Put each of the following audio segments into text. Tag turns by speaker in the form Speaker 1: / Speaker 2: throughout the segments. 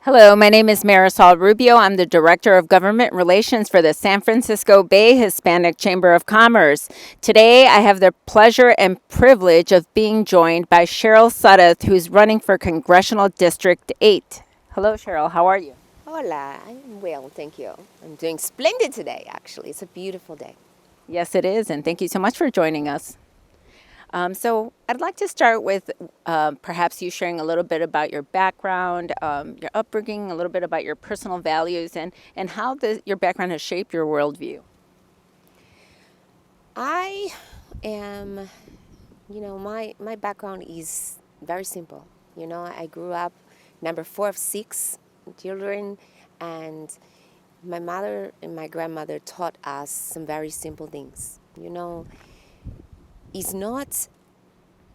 Speaker 1: Hello, my name is Marisol Rubio. I'm the Director of Government Relations for the San Francisco Bay Hispanic Chamber of Commerce. Today, I have the pleasure and privilege of being joined by Cheryl Sudduth, who's running for Congressional District 8. Hello, Cheryl. How are you?
Speaker 2: Hola, I'm well, thank you. I'm doing splendid today, actually. It's a beautiful day.
Speaker 1: Yes, it is, and thank you so much for joining us. So I'd like to start with perhaps you sharing a little bit about your background, your upbringing, a little bit about your personal values, and how your background has shaped your worldview.
Speaker 2: I am, my background is very simple. I grew up number 4 of 6 children, and my mother and my grandmother taught us some very simple things. It's not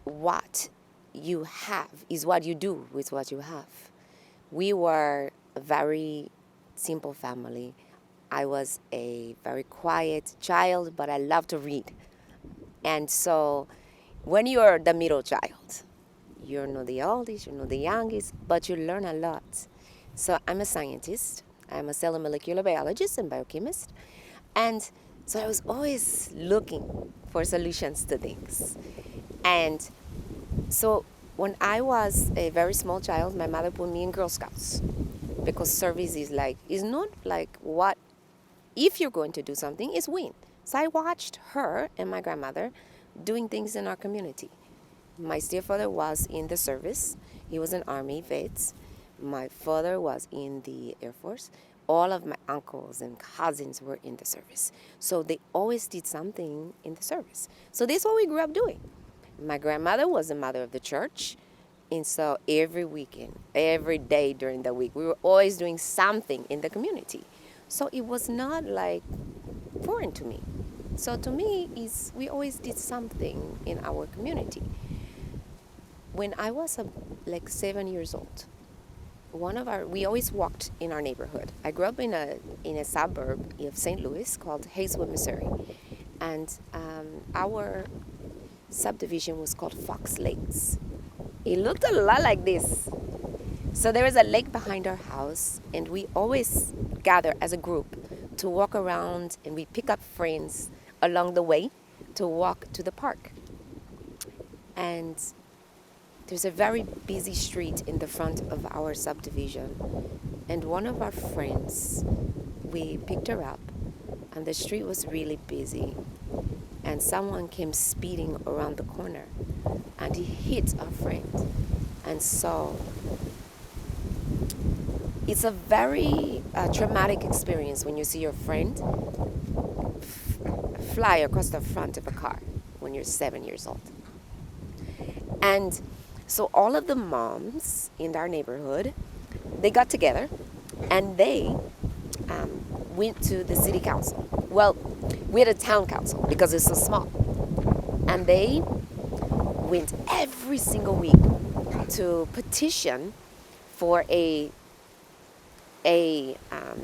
Speaker 2: what you have, is what you do with what you have. We were a very simple family. I was a very quiet child, but I love to read. And so when you're the middle child, you're not the oldest, you're not the youngest, but you learn a lot. So I'm a scientist. I'm a cellular molecular biologist and biochemist. And so I was always looking for solutions to things. And so when I was a very small child, my mother put me in Girl Scouts because service is not like what, if you're going to do something, is win. So I watched her and my grandmother doing things in our community. My stepfather was in the service. He was an Army vet. My father was in the Air Force. All of my uncles and cousins were in the service. So they always did something in the service. So this is what we grew up doing. My grandmother was the mother of the church. And so every weekend, every day during the week, we were always doing something in the community. So it was not like foreign to me. So to me, we always did something in our community. When I was like 7 years old, we always walked in our neighborhood. I grew up in a suburb of St. Louis called Hayeswood, Missouri, and our subdivision was called Fox Lakes. It looked a lot like this. So there was a lake behind our house, and we always gather as a group to walk around, and we pick up friends along the way to walk to the park. And there's a very busy street in the front of our subdivision, and one of our friends, we picked her up, and the street was really busy, and someone came speeding around the corner, and he hit our friend. And so it's a very traumatic experience when you see your friend fly across the front of a car when you're 7 years old. And so all of the moms in our neighborhood, they got together and they went to the city council. Well, we had a town council because it's so small. And they went every single week to petition for a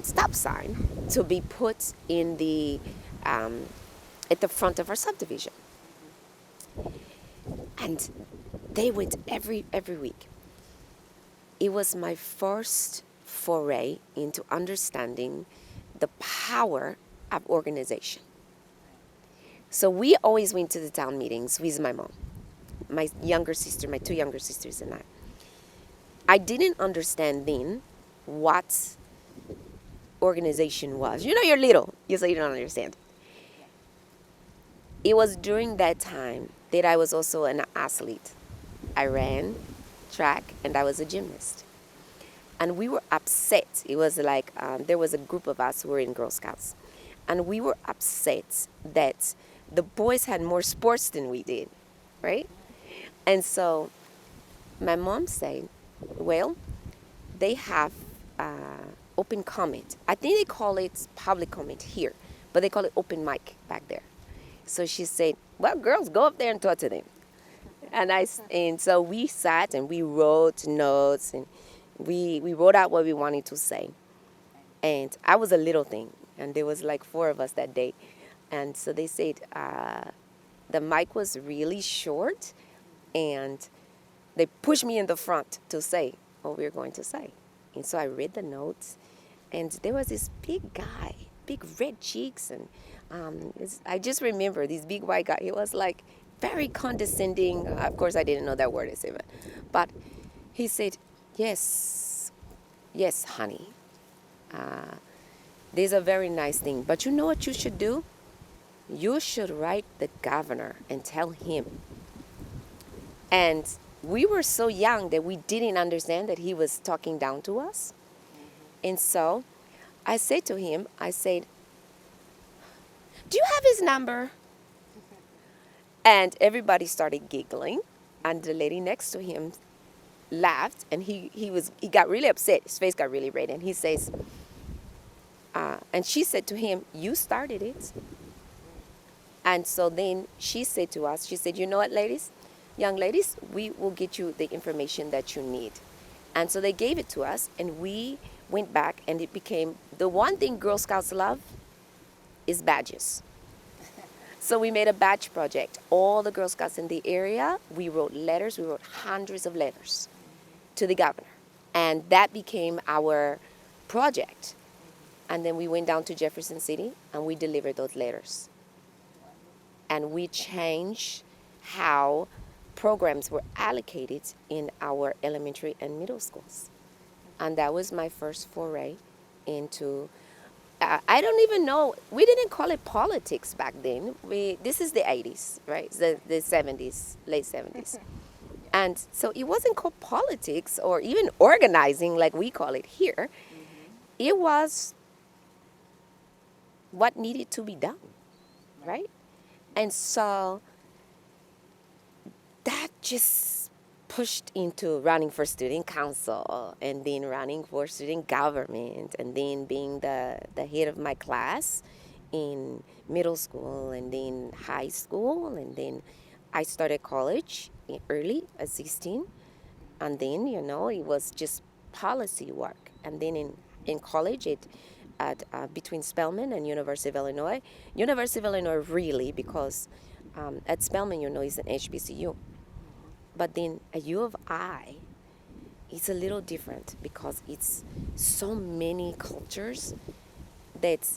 Speaker 2: stop sign to be put in at the front of our subdivision. And they went every week. It was my first foray into understanding the power of organization. So we always went to the town meetings with my mom, my younger sister, my two younger sisters and I. I didn't understand then what organization was. You're little, so you don't understand. It was during that time that I was also an athlete. I ran track and I was a gymnast. And we were upset. It was like there was a group of us who were in Girl Scouts. And we were upset that the boys had more sports than we did, right? And so my mom said, well, they have open comment. I think they call it public comment here, but they call it open mic back there. So she said, well, girls, go up there and talk to them. And so we sat and we wrote notes and we wrote out what we wanted to say. And I was a little thing, and there was like 4 of us that day. And so they said the mic was really short, and they pushed me in the front to say what we were going to say. And so I read the notes, and there was this big guy, big red cheeks, and I just remember this big white guy. He was like very condescending. Of course, I didn't know that word is even, but he said, "Yes, yes, honey. There's a very nice thing, but you know what you should do? You should write the governor and tell him." And we were so young that we didn't understand that he was talking down to us. And so I said to him, I said, "Do you have his number?" And everybody started giggling. And the lady next to him laughed, and he got really upset. His face got really red. And he says, and she said to him, "You started it." And so then she said to us, she said, "You know what, ladies? Young ladies, we will get you the information that you need." And so they gave it to us, and we went back, and it became the one thing Girl Scouts love is badges. So we made a badge project. All the Girl Scouts in the area, we wrote letters. We wrote hundreds of letters to the governor. And that became our project. And then we went down to Jefferson City, and we delivered those letters. And we changed how programs were allocated in our elementary and middle schools. And that was my first foray into, I don't even know, we didn't call it politics back then. This is the 80s, right? The 70s, late 70s. And so it wasn't called politics or even organizing like we call it here. It was what needed to be done, right? And so that just pushed into running for student council, and then running for student government, and then being the head of my class in middle school and then high school. And then I started college early at 16. And then, it was just policy work. And then in college, between Spelman and University of Illinois. University of Illinois really, because at Spelman, it's an HBCU. But then at U of I, it's a little different because it's so many cultures that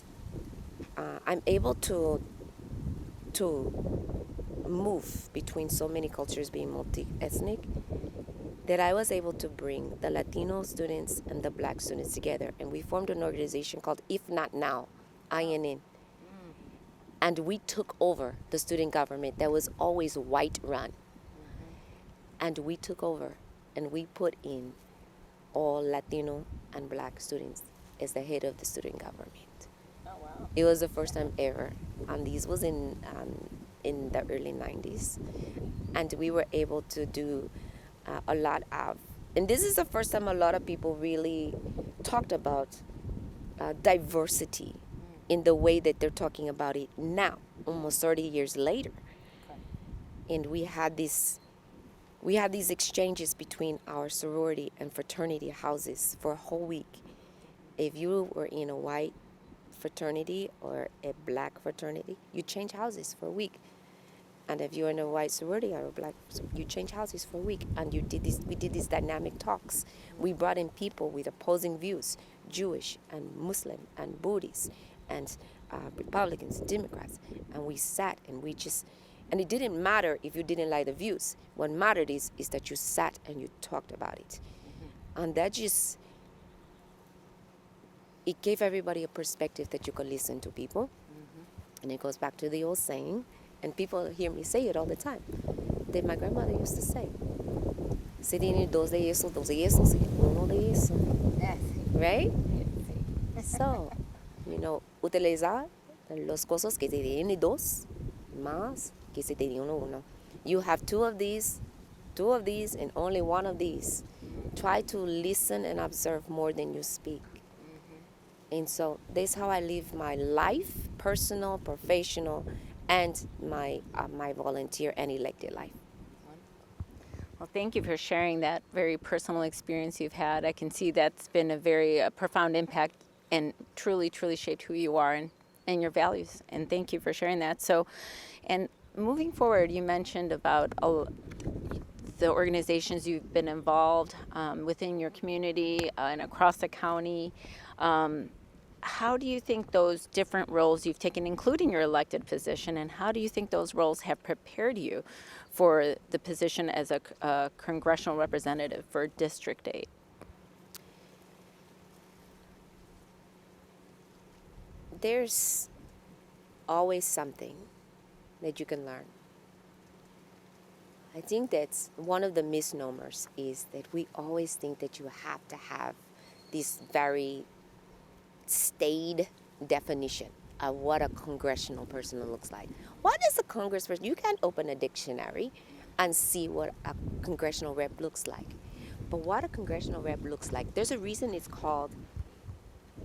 Speaker 2: I'm able to move between so many cultures, being multi-ethnic, that I was able to bring the Latino students and the Black students together. And we formed an organization called If Not Now, INN. And we took over the student government that was always white run. And we took over, and we put in all Latino and Black students as the head of the student government.
Speaker 1: Oh, wow.
Speaker 2: It was the first time ever. And this was in the early 90s. And we were able to do a lot of, and this is the first time a lot of people really talked about diversity in the way that they're talking about it now, almost 30 years later. Okay. And we had these exchanges between our sorority and fraternity houses for a whole week. If you were in a white fraternity or a Black fraternity, you change houses for a week. And if you're in a white sorority or a Black, you change houses for a week. And we did these dynamic talks. We brought in people with opposing views, Jewish and Muslim and Buddhist and Republicans, Democrats. And we sat and and it didn't matter if you didn't like the views. What mattered is that you sat and you talked about it. And that it gave everybody a perspective that you could listen to people. And it goes back to the old saying, and people hear me say it all the time, that my grandmother used to say, "Se tiene dos de eso, uno de eso." Right? So, utilizar los cosas que se tiene dos, más que se tiene uno. You have two of these, and only one of these. Try to listen and observe more than you speak. And so that's how I live my life, personal, professional, and my volunteer and elected life.
Speaker 1: Well, thank you for sharing that very personal experience you've had. I can see that's been a very profound impact and truly, truly shaped who you are and your values. And thank you for sharing that. So, and moving forward, you mentioned about the organizations you've been involved within your community and across the county. How do you think those different roles you've taken, including your elected position, and how do you think those roles have prepared you for the position as a congressional representative for District 8?
Speaker 2: There's always something that you can learn. I think that's one of the misnomers is that we always think that you have to have this very staid definition of what a congressional person looks like. What is a congressperson? You can't open a dictionary and see what a congressional rep looks like. But what a congressional rep looks like, there's a reason it's called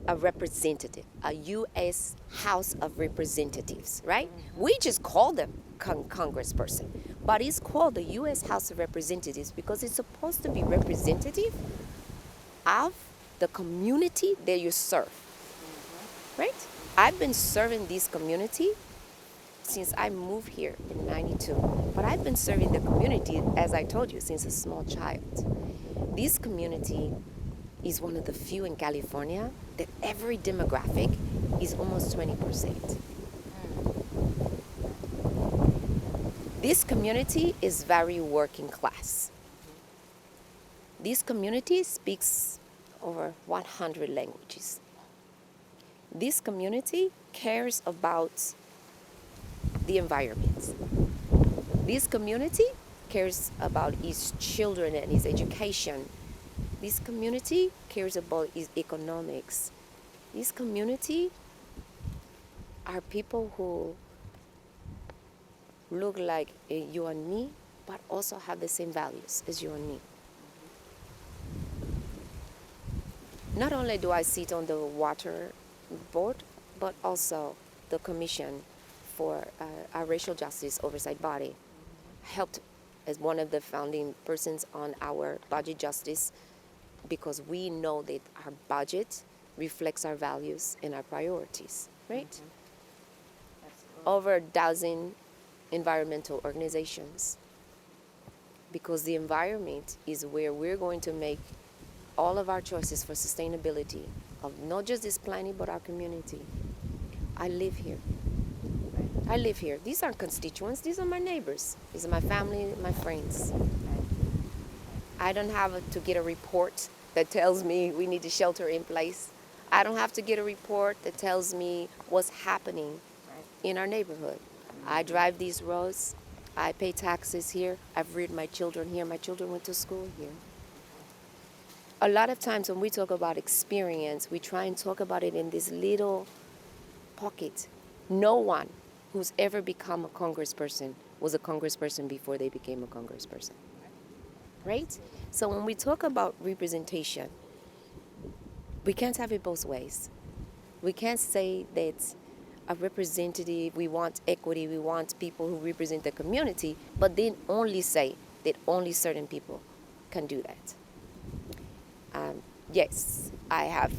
Speaker 2: a representative, a U.S. House of Representatives, right? We just call them congressperson, but it's called the U.S. House of Representatives because it's supposed to be representative of the community that you serve, right? I've been serving this community since I moved here in '92, but I've been serving the community, as I told you, since a small child. This community is one of the few in California that every demographic is almost 20%. This community is very working class. This community speaks over 100 languages. This community cares about the environment. This community cares about its children and its education. This community cares about its economics. This community are people who look like you and me, but also have the same values as you and me. Not only do I sit on the water board, but also the commission for our racial justice oversight body. Helped as one of the founding persons on our budget justice because we know that our budget reflects our values and our priorities, right? Mm-hmm. Over a dozen environmental organizations because the environment is where we're going to make all of our choices for sustainability of not just this planet but our community. I live here. I live here. These aren't constituents. These are my neighbors. These are my family, my friends. I don't have to get a report that tells me we need to shelter in place. I don't have to get a report that tells me what's happening in our neighborhood. I drive these roads. I pay taxes here. I've reared my children here. My children went to school here. A lot of times when we talk about experience, we try and talk about it in this little pocket. No one who's ever become a congressperson was a congressperson before they became a congressperson, right? So when we talk about representation, we can't have it both ways. We can't say that a representative, we want equity, we want people who represent the community, but then only say that only certain people can do that. Yes, I have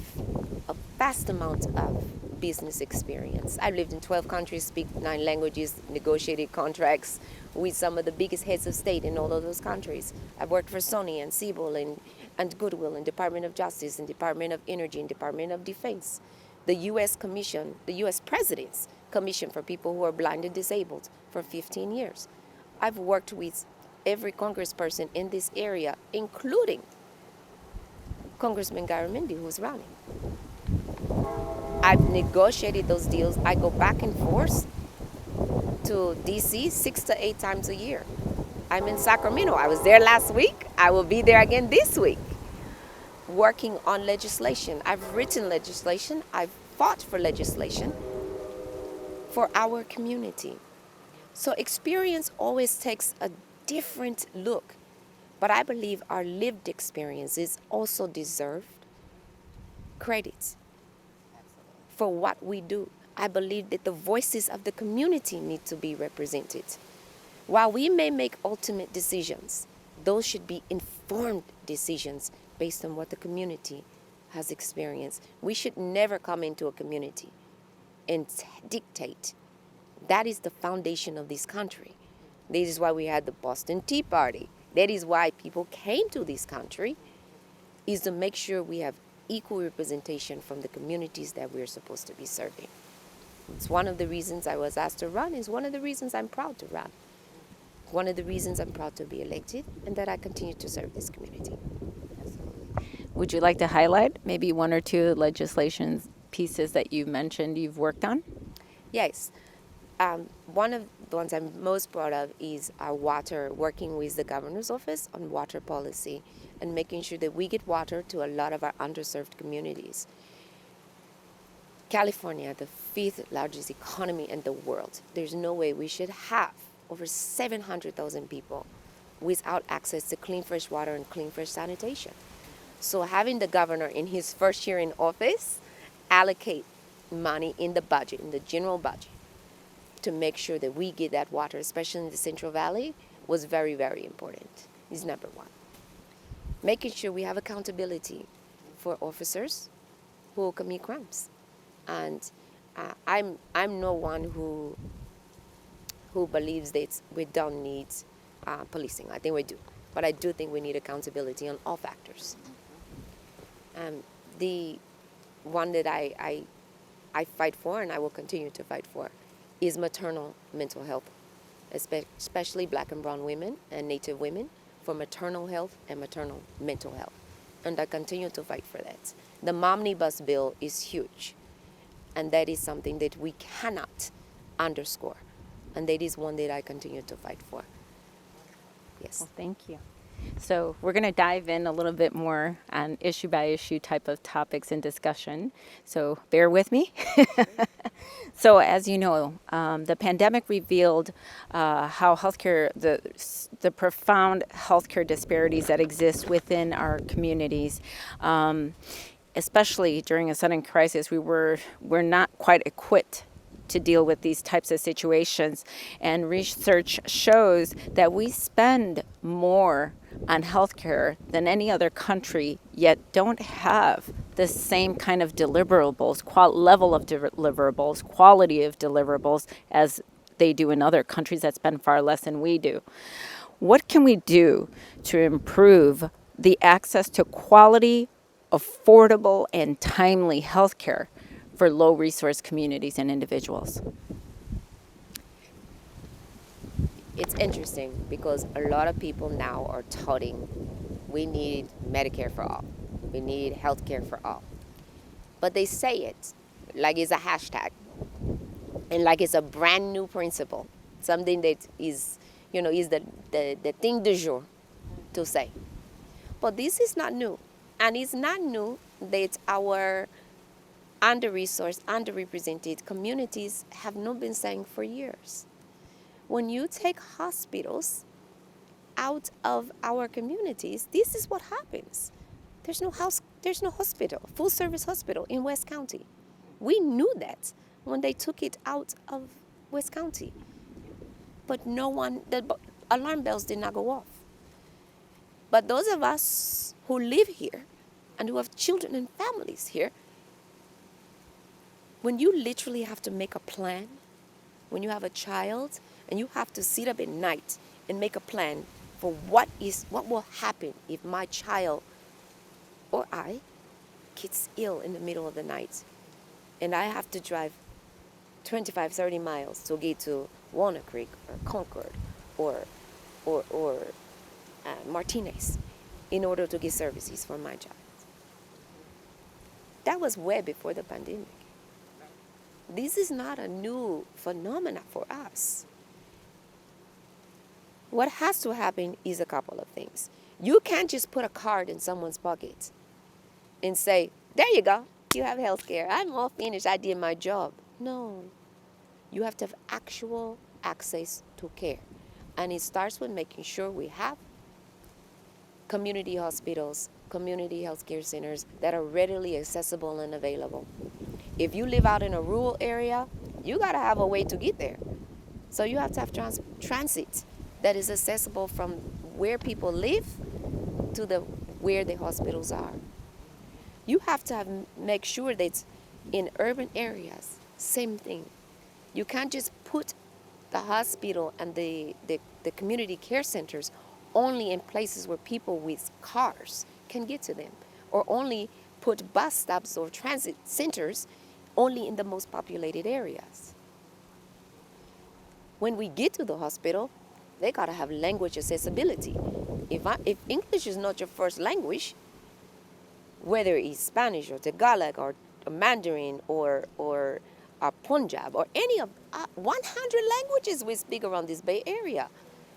Speaker 2: a vast amount of business experience. I've lived in 12 countries, speak 9 languages, negotiated contracts with some of the biggest heads of state in all of those countries. I've worked for Sony and Siebel and Goodwill and Department of Justice and Department of Energy and Department of Defense. The U.S. Commission, the U.S. President's Commission for People who are Blind and Disabled for 15 years. I've worked with every congressperson in this area, including Congressman Garamendi, who's running. I've negotiated those deals. I go back and forth to D.C. 6 to 8 times a year. I'm in Sacramento. I was there last week. I will be there again this week, working on legislation. I've written legislation. I've fought for legislation for our community. So experience always takes a different look. But I believe our lived experiences also deserve credit for what we do. I believe that the voices of the community need to be represented. While we may make ultimate decisions, those should be informed decisions based on what the community has experienced. We should never come into a community and dictate. That is the foundation of this country. This is why we had the Boston Tea Party. That is why people came to this country, is to make sure we have equal representation from the communities that we're supposed to be serving. It's one of the reasons I was asked to run. It's one of the reasons I'm proud to run. One of the reasons I'm proud to be elected and that I continue to serve this community.
Speaker 1: Would you like to highlight maybe one or two legislation pieces that you mentioned you've worked on?
Speaker 2: Yes. One of the ones I'm most proud of is our water, working with the governor's office on water policy and making sure that we get water to a lot of our underserved communities. California, the 5th largest economy in the world, there's no way we should have over 700,000 people without access to clean fresh water and clean fresh sanitation. So having the governor in his first year in office allocate money in the budget, in the general budget, to make sure that we get that water, especially in the Central Valley, was very, very important. Is number one. Making sure we have accountability for officers who commit crimes. And I'm no one who believes that we don't need policing. I think we do. But I do think we need accountability on all factors. The one that I fight for, and I will continue to fight for, is maternal mental health, especially Black and brown women and Native women, for maternal health and maternal mental health. And I continue to fight for that. The Momnibus bill is huge, and that is something that we cannot underscore. And that is one that I continue to fight for. Yes.
Speaker 1: Well, thank you. So we're going to dive in a little bit more on issue by issue type of topics and discussion. So bear with me. So as you know, the pandemic revealed how healthcare, the profound healthcare disparities that exist within our communities. Especially during a sudden crisis, we're not quite equipped to deal with these types of situations. And research shows that we spend more on healthcare than any other country, yet don't have the same kind of deliverables, level of deliverables, quality of deliverables as they do in other countries that spend far less than we do. What can we do to improve the access to quality, affordable, and timely healthcare for low-resource communities and individuals?
Speaker 2: It's interesting because a lot of people now are touting we need Medicare for all. We need healthcare for all. But they say it like it's a hashtag and like it's a brand new principle, something that is, is the thing du jour to say. But this is not new. And it's not new that our under-resourced, underrepresented communities have not been saying for years. When you take hospitals out of our communities, this is what happens. There's no hospital, full-service hospital in West County. We knew that when they took it out of West County. But the alarm bells did not go off. But those of us who live here and who have children and families here, when you literally have to make a plan, when you have a child and you have to sit up at night and make a plan for what will happen if my child or I gets ill in the middle of the night and I have to drive 25, 30 miles to get to Walnut Creek or Concord or Martinez in order to get services for my child. That was way before the pandemic. This is not a new phenomenon for us. What has to happen is a couple of things. You can't just put a card in someone's pocket and say, there you go, you have health care. I'm all finished, I did my job. No. You have to have actual access to care. And it starts with making sure we have community hospitals, community health care centers that are readily accessible and available. If you live out in a rural area, you got to have a way to get there. So you have to have transit that is accessible from where people live to where the hospitals are. You have to make sure that in urban areas, same thing. You can't just put the hospital and the community care centers only in places where people with cars can get to them, or only put bus stops or transit centers only in the most populated areas. When we get to the hospital, they gotta have language accessibility. If English is not your first language, whether it's Spanish or Tagalog or Mandarin or Punjab or any of 100 languages we speak around this Bay Area,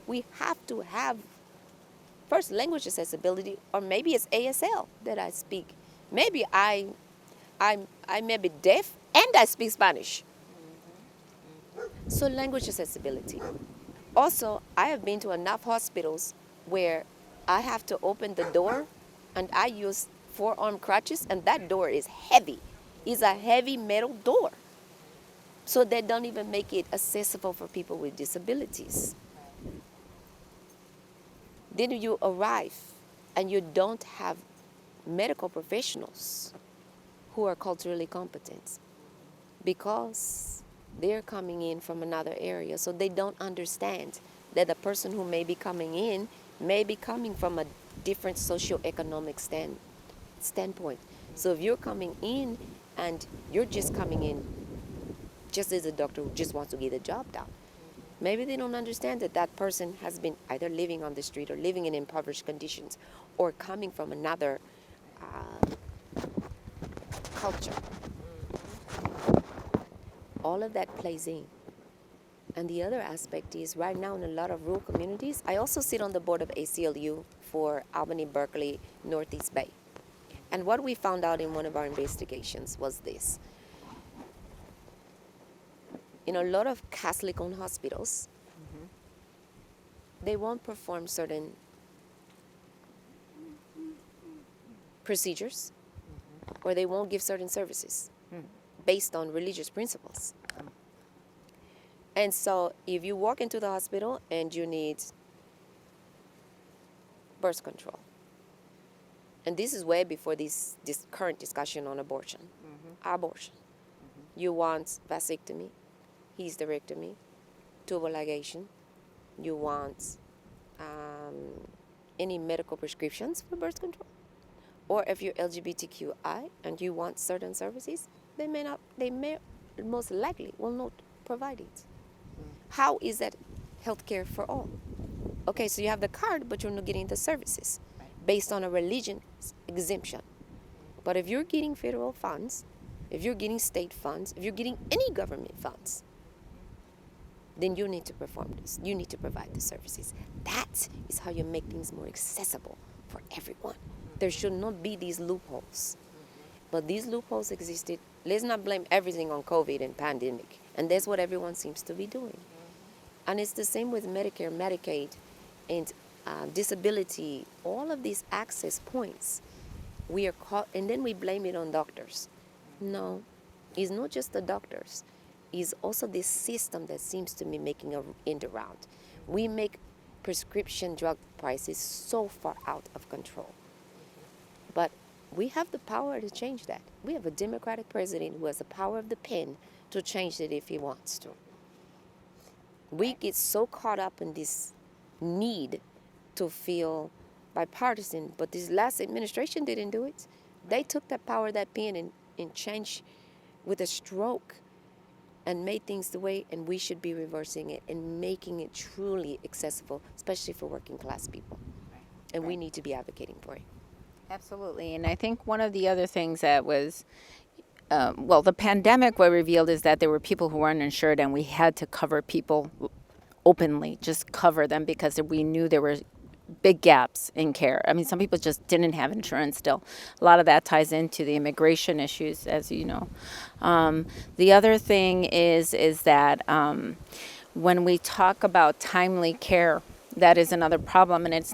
Speaker 2: we have to have first language accessibility, or maybe it's ASL that I speak. Maybe I may be deaf and I speak Spanish. So language accessibility. Also, I have been to enough hospitals where I have to open the door and I use forearm crutches, and that door is heavy. It's a heavy metal door. So they don't even make it accessible for people with disabilities. Then you arrive and you don't have medical professionals who are culturally competent because they're coming in from another area. So they don't understand that the person who may be coming in may be coming from a different socioeconomic standpoint. So if you're coming in and you're just coming in just as a doctor who just wants to get the job done, maybe they don't understand that that person has been either living on the street or living in impoverished conditions or coming from another culture. All of that plays in. And the other aspect is right now in a lot of rural communities, I also sit on the board of ACLU for Albany, Berkeley, Northeast Bay. And what we found out in one of our investigations was this. In a lot of Catholic-owned hospitals, they won't perform certain procedures, or they won't give certain services based on religious principles. And so if you walk into the hospital and you need birth control, and this is way before this current discussion on abortion, you want vasectomy, hysterectomy, tubal ligation, you want any medical prescriptions for birth control, or if you're LGBTQI and you want certain services, they may most likely will not provide it. How is that healthcare for all? Okay, so you have the card, but you're not getting the services based on a religion exemption. But if you're getting federal funds, if you're getting state funds, if you're getting any government funds, then you need to perform this. You need to provide the services. That is how you make things more accessible for everyone. There should not be these loopholes. But these loopholes existed. Let's not blame everything on COVID and pandemic. And that's what everyone seems to be doing. And it's the same with Medicare, Medicaid, and disability, all of these access points. We are caught, and then we blame it on doctors. No, it's not just the doctors. It's also this system that seems to be making an end around. We make prescription drug prices so far out of control. But we have the power to change that. We have a Democratic president who has the power of the pen to change it if he wants to. We get so caught up in this need to feel bipartisan, but this last administration didn't do it. They took that power, that pen, and changed with a stroke and made things the way, and we should be reversing it and making it truly accessible, especially for working class people. And we need to be advocating for it.
Speaker 1: Absolutely. And I think one of the other things that was, the pandemic what revealed is that there were people who weren't insured, and we had to cover people openly, just cover them, because we knew there were big gaps in care. I mean, some people just didn't have insurance still. A lot of that ties into the immigration issues, as you know. The other thing is that when we talk about timely care, that is another problem, and it's,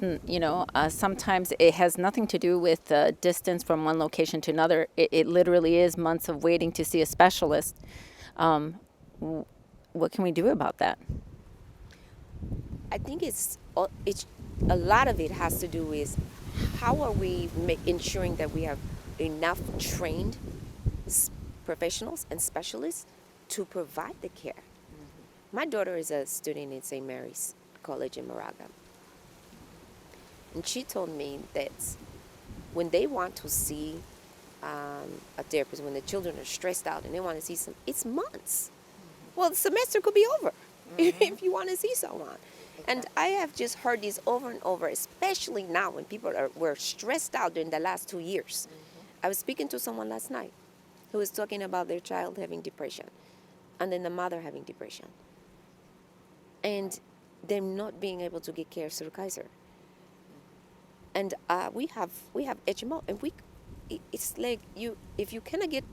Speaker 1: sometimes it has nothing to do with the distance from one location to another. It literally is months of waiting to see a specialist. What can we do about that?
Speaker 2: I think it's a lot of it has to do with how are we ensuring that we have enough trained professionals and specialists to provide the care. My daughter is a student in St. Mary's College in Moraga. And she told me that when they want to see a therapist, when the children are stressed out and they want to see it's months. Well, the semester could be over if you want to see someone. And I have just heard this over and over, especially now when people were stressed out during the last 2 years. I was speaking to someone last night who was talking about their child having depression and then the mother having depression. And them not being able to get care through Kaiser. And we have HMO, and it's like if you cannot get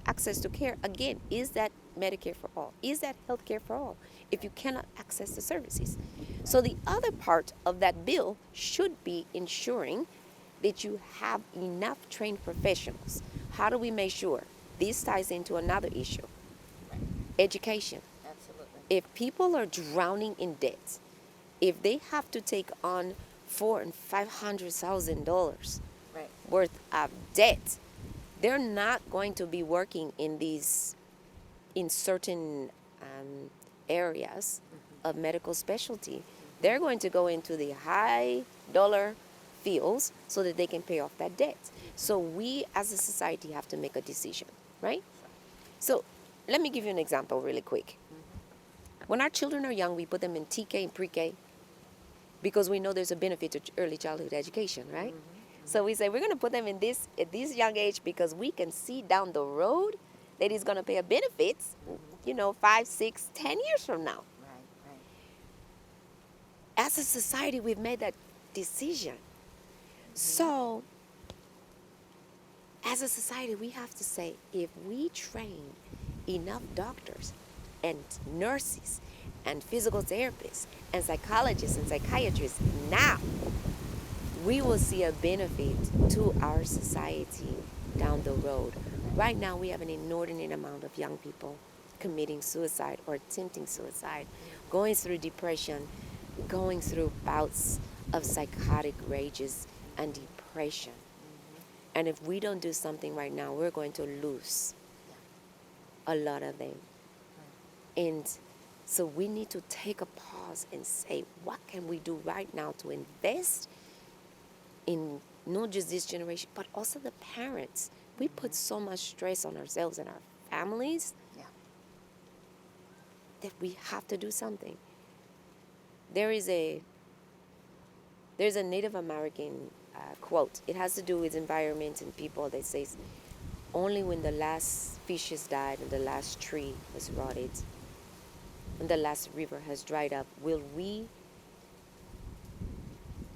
Speaker 2: access to care, again, is that Medicare for all? Is that health care for all? If you cannot access the services. So the other part of that bill should be ensuring that you have enough trained professionals. How do we make sure? This ties into another issue. Right. Education. Absolutely. If people are drowning in debt, if they have to take on $400,000 and $500,000 right. worth of debt, they're not going to be working in certain areas of medical specialty. They're going to go into the high dollar fields so that they can pay off that debt. So we as a society have to make a decision, right? So let me give you an example really quick. When our children are young, we put them in TK and pre-K because we know there's a benefit to early childhood education, right? So we say we're going to put them in at this young age because we can see down the road that it's going to pay a benefits, 5, 6, 10 years from now. Right. As a society, we've made that decision. So as a society, we have to say, if we train enough doctors and nurses and physical therapists and psychologists and psychiatrists now, we will see a benefit to our society down the road. Right now, we have an inordinate amount of young people committing suicide or attempting suicide, going through depression, going through bouts of psychotic rages and depression. And if we don't do something right now, we're going to lose a lot of them. And so we need to take a pause and say, what can we do right now to invest in not just this generation, but also the parents? We put so much stress on ourselves and our families that we have to do something. There's a Native American quote. It has to do with environment and people that says, only when the last fish has died and the last tree has rotted and the last river has dried up will we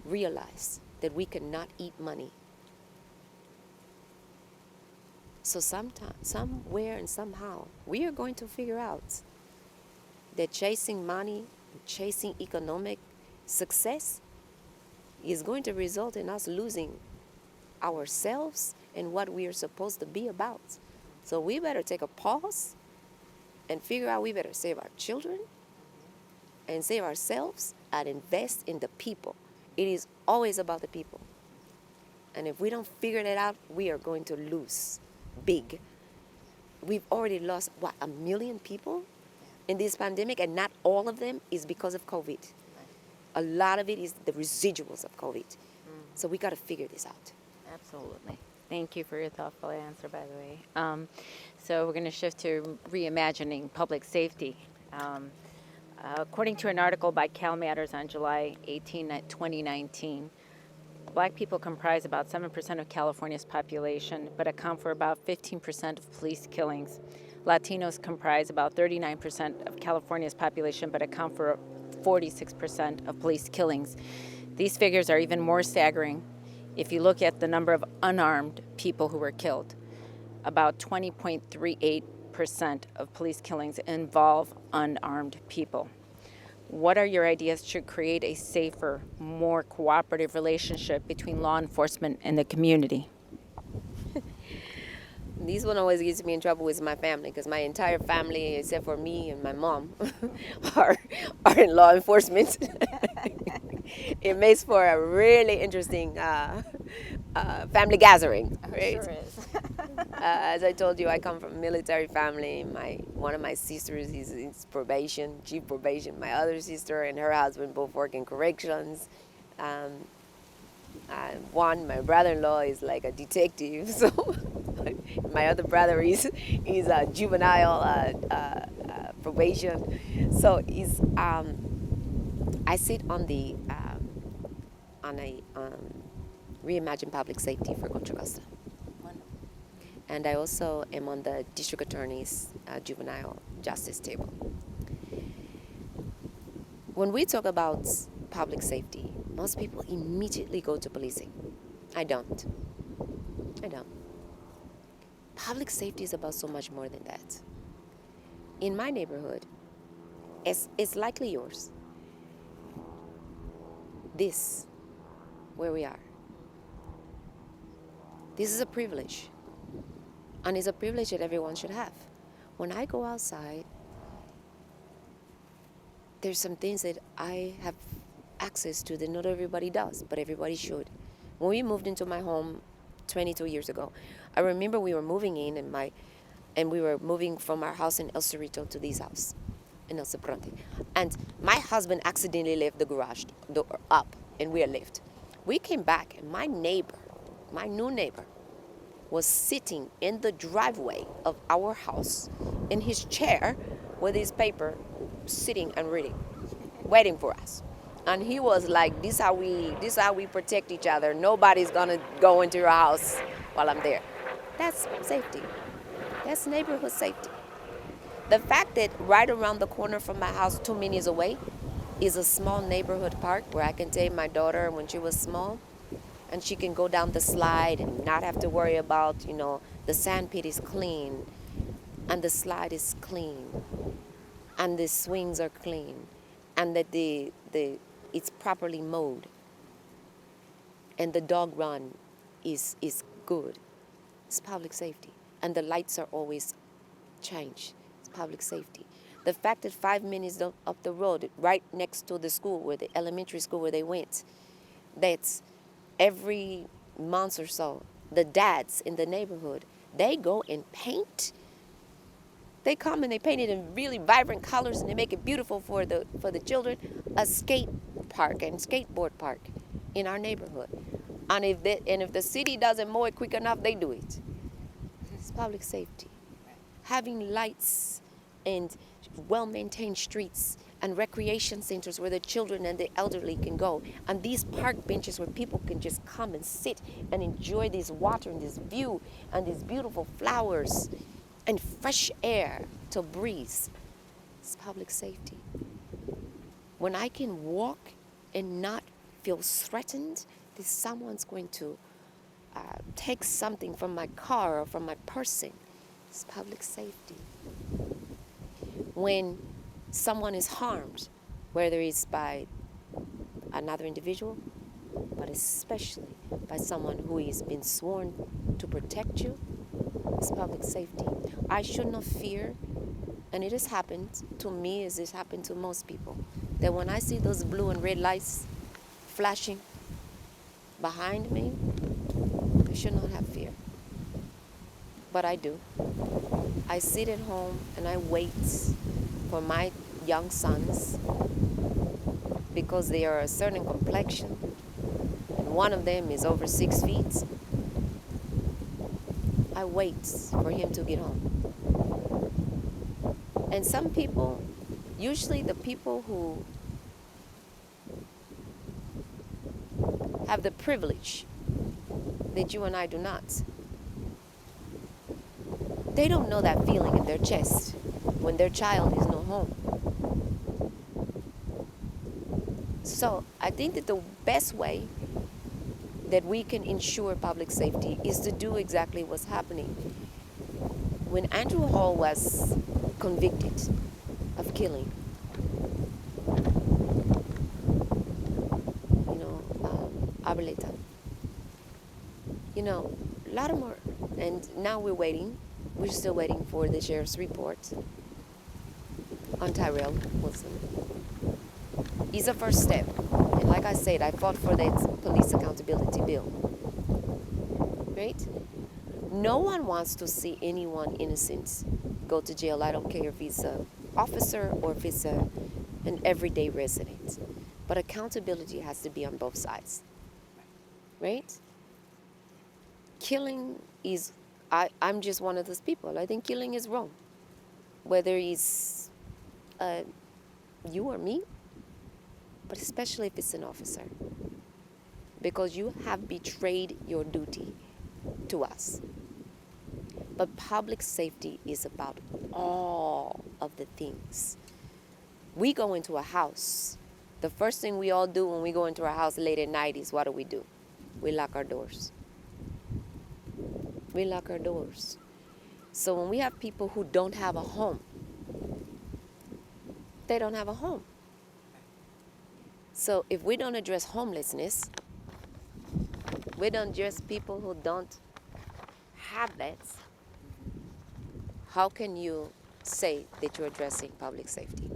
Speaker 2: realize that we cannot eat money. So somewhere and somehow, we are going to figure out that chasing money, chasing economic success is going to result in us losing ourselves and what we are supposed to be about. So we better take a pause and figure out we better save our children and save ourselves and invest in the people. It is always about the people. And if we don't figure that out, we are going to lose big. We've already lost, 1 million people in this pandemic, and not all of them is because of COVID. A lot of it is the residuals of COVID. So we got to figure this out.
Speaker 1: Absolutely. Thank you for your thoughtful answer, by the way. So we're going to shift to reimagining public safety. According to an article by Cal Matters on July 18, 2019, Black people comprise about 7% of California's population, but account for about 15% of police killings. Latinos comprise about 39% of California's population, but account for 46% of police killings. These figures are even more staggering if you look at the number of unarmed people who were killed. About 20.38% of police killings involve unarmed people. What are your ideas to create a safer, more cooperative relationship between law enforcement and the community?
Speaker 2: This one always gets me in trouble with my family because my entire family, except for me and my mom, are in law enforcement. It makes for a really interesting family gathering, right?
Speaker 1: Sure is.
Speaker 2: As I told you, I come from a military family. One of my sisters is chief probation. My other sister and her husband both work in corrections. My brother-in-law is like a detective, so my other brother is a juvenile probation. So I sit on the on a Reimagine Public Safety for Contra Costa. And I also am on the district attorney's juvenile justice table. When we talk about public safety, most people immediately go to policing. I don't. Public safety is about so much more than that. In my neighborhood, it's likely yours. This, where we are, this is a privilege. And it's a privilege that everyone should have. When I go outside, there's some things that I have access to that not everybody does, but everybody should. When we moved into my home 22 years ago, I remember we were moving in and we were moving from our house in El Cerrito to this house in El Cepronte. And my husband accidentally left the garage door up and we had left. We came back and my new neighbor, was sitting in the driveway of our house in his chair with his paper, sitting and reading, waiting for us. And he was like, this is how we protect each other. Nobody's gonna go into your house while I'm there. That's safety. That's neighborhood safety. The fact that right around the corner from my house, 2 minutes away, is a small neighborhood park where I can take my daughter when she was small, and she can go down the slide and not have to worry about, the sand pit is clean, and the slide is clean, and the swings are clean, and that it's properly mowed, and the dog run is good. It's public safety. And the lights are always changed. It's public safety. The fact that 5 minutes up the road, right next to the school, where the elementary school where they went, that's every month or so, the dads in the neighborhood, they go and paint. They come and they paint it in really vibrant colors and they make it beautiful for the children. A skate park and skateboard park in our neighborhood. And if the city doesn't mow it quick enough, they do it. It's public safety. Having lights and well-maintained streets and recreation centers where the children and the elderly can go, and these park benches where people can just come and sit and enjoy this water and this view and these beautiful flowers and fresh air to breathe. It's public safety. When I can walk and not feel threatened that someone's going to take something from my car or from my person, it's public safety. When someone is harmed, whether it's by another individual, but especially by someone who has been sworn to protect you, it's public safety. I should not fear, and it has happened to me as it's happened to most people, that when I see those blue and red lights flashing behind me, I should not have fear. But I do. I sit at home and I wait for my young sons, because they are a certain complexion, and one of them is over 6 feet. I wait for him to get home. And some people, usually the people who have the privilege that you and I do not, they don't know that feeling in their chest when their child is not home. So I think that the best way that we can ensure public safety is to do exactly what's happening. When Andrew Hall was convicted of killing, Abeleta, Latimer, and now we're still waiting for the sheriff's report on Tyrell Wilson. It's a first step. And like I said, I fought for that police accountability bill. Right? No one wants to see anyone innocent go to jail. I don't care if he's an officer or if it's an everyday resident. But accountability has to be on both sides. right? Killing is, I'm just one of those people. I think killing is wrong. Whether it's you or me, but especially if it's an officer. Because you have betrayed your duty to us. But public safety is about all of the things. We go into a house. The first thing we all do when we go into our house late at night is, what do? We lock our doors. We lock our doors. So when we have people who don't have a home, they don't have a home. So if we don't address homelessness, we don't address people who don't have that, how can you say that you're addressing public safety?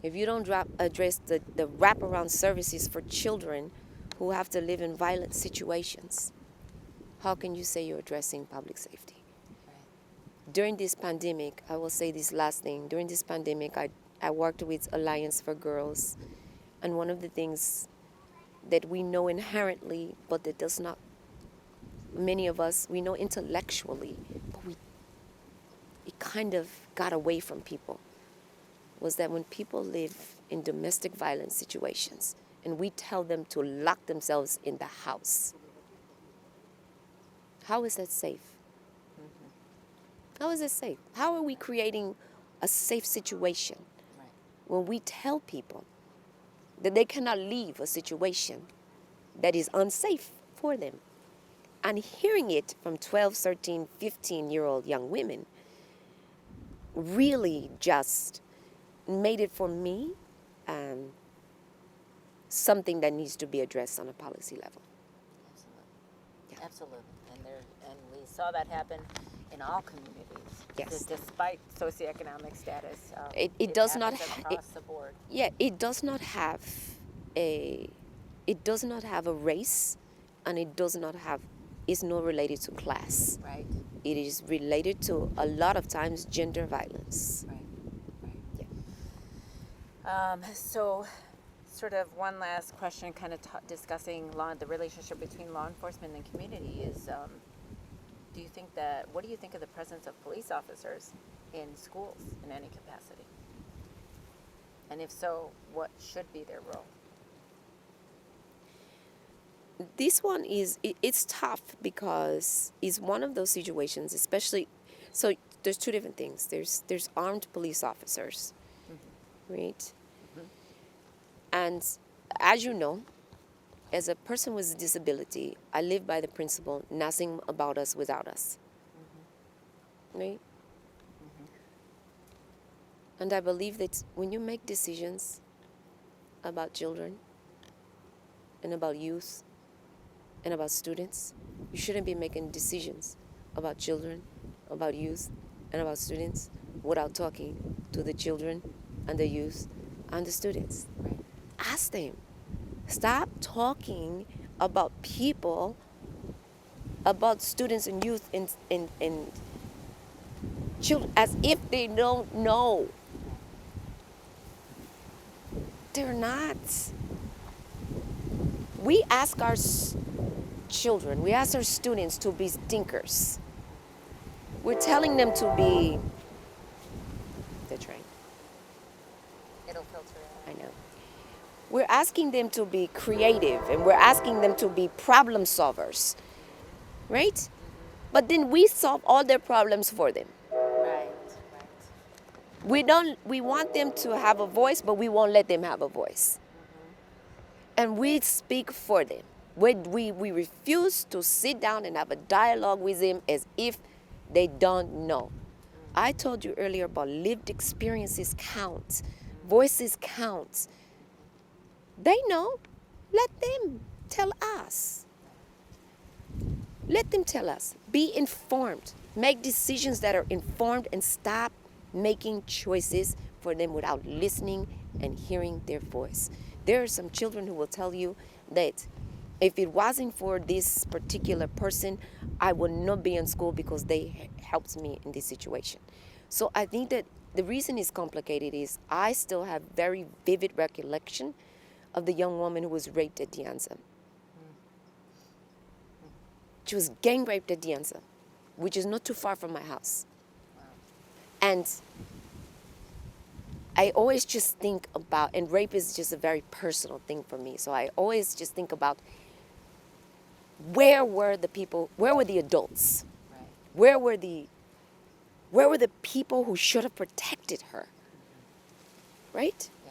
Speaker 2: If you don't address the wraparound services for children who have to live in violent situations, how can you say you're addressing public safety? During this pandemic, I will say this last thing. During this pandemic, I worked with Alliance for Girls, and one of the things that we know inherently, but that does not, many of us, we know intellectually, but it kind of got away from people, was that when people live in domestic violence situations and we tell them to lock themselves in the house, how is that safe? How is it safe? How are we creating a safe situation when we tell people that they cannot leave a situation that is unsafe for them? And hearing it from 12, 13, 15-year-old young women really just made it for me something that needs to be addressed on a policy level.
Speaker 1: Absolutely. Yeah. Absolutely. And we saw that happen in all communities.
Speaker 2: Yes.
Speaker 1: Despite socioeconomic status.
Speaker 2: It does not
Speaker 1: across the board.
Speaker 2: Yeah, it does not have a race, and it's not related to class.
Speaker 1: Right.
Speaker 2: It is related to, a lot of times, gender violence.
Speaker 1: Right. Yeah. So, sort of one last question, kind of discussing the relationship between law enforcement and community is, what do you think of the presence of police officers in schools in any capacity? And if so, what should be their role?
Speaker 2: This one it's tough because it's one of those situations, especially, so there's two different things. There's armed police officers, right? And as you know, as a person with a disability, I live by the principle, nothing about us without us, right? And I believe that when you make decisions about children and about youth and about students, you shouldn't be making decisions about children, about youth, and about students without talking to the children and the youth and the students.
Speaker 1: Right.
Speaker 2: Ask them. Stop talking about people, about students and youth and children as if they don't know. They're not. We ask our children, we ask our students to be thinkers. We're telling them to be the train.
Speaker 1: It'll filter out.
Speaker 2: I know. We're asking them to be creative, and we're asking them to be problem solvers, right? But then we solve all their problems for them.
Speaker 1: Right.
Speaker 2: We want them to have a voice, but we won't let them have a voice. And we speak for them. We refuse to sit down and have a dialogue with them as if they don't know. I told you earlier about lived experiences count. Voices count. They know. Let them tell us. Let them tell us. Be informed. Make decisions that are informed, and stop making choices for them without listening and hearing their voice. There are some children who will tell you that if it wasn't for this particular person, I would not be in school because they helped me in this situation. So I think that the reason it's complicated is I still have very vivid recollection of the young woman who was raped at De Anza. She was gang raped at Dianza, which is not too far from my house. And I always just think about, and rape is just a very personal thing for me, so I always just think about where were the people, where were the adults?
Speaker 1: Right.
Speaker 2: Where were the people who should have protected her? Right?
Speaker 1: Yeah.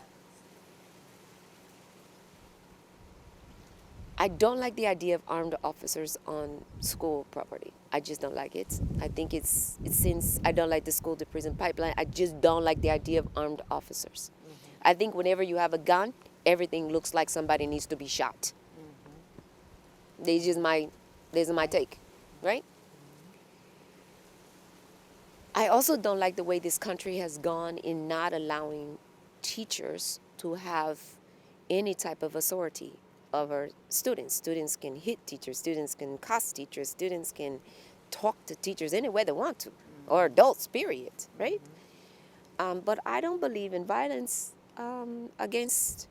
Speaker 2: I don't like the idea of armed officers on school property. I just don't like it. I think it's since I don't like the school to prison pipeline, I just don't like the idea of armed officers. Mm-hmm. I think whenever you have a gun, everything looks like somebody needs to be shot. Mm-hmm. This is my take, right? I also don't like the way this country has gone in not allowing teachers to have any type of authority over students. Students can hit teachers, students can cuss teachers, students can talk to teachers any way they want to, or adults, period, right? But I don't believe in violence against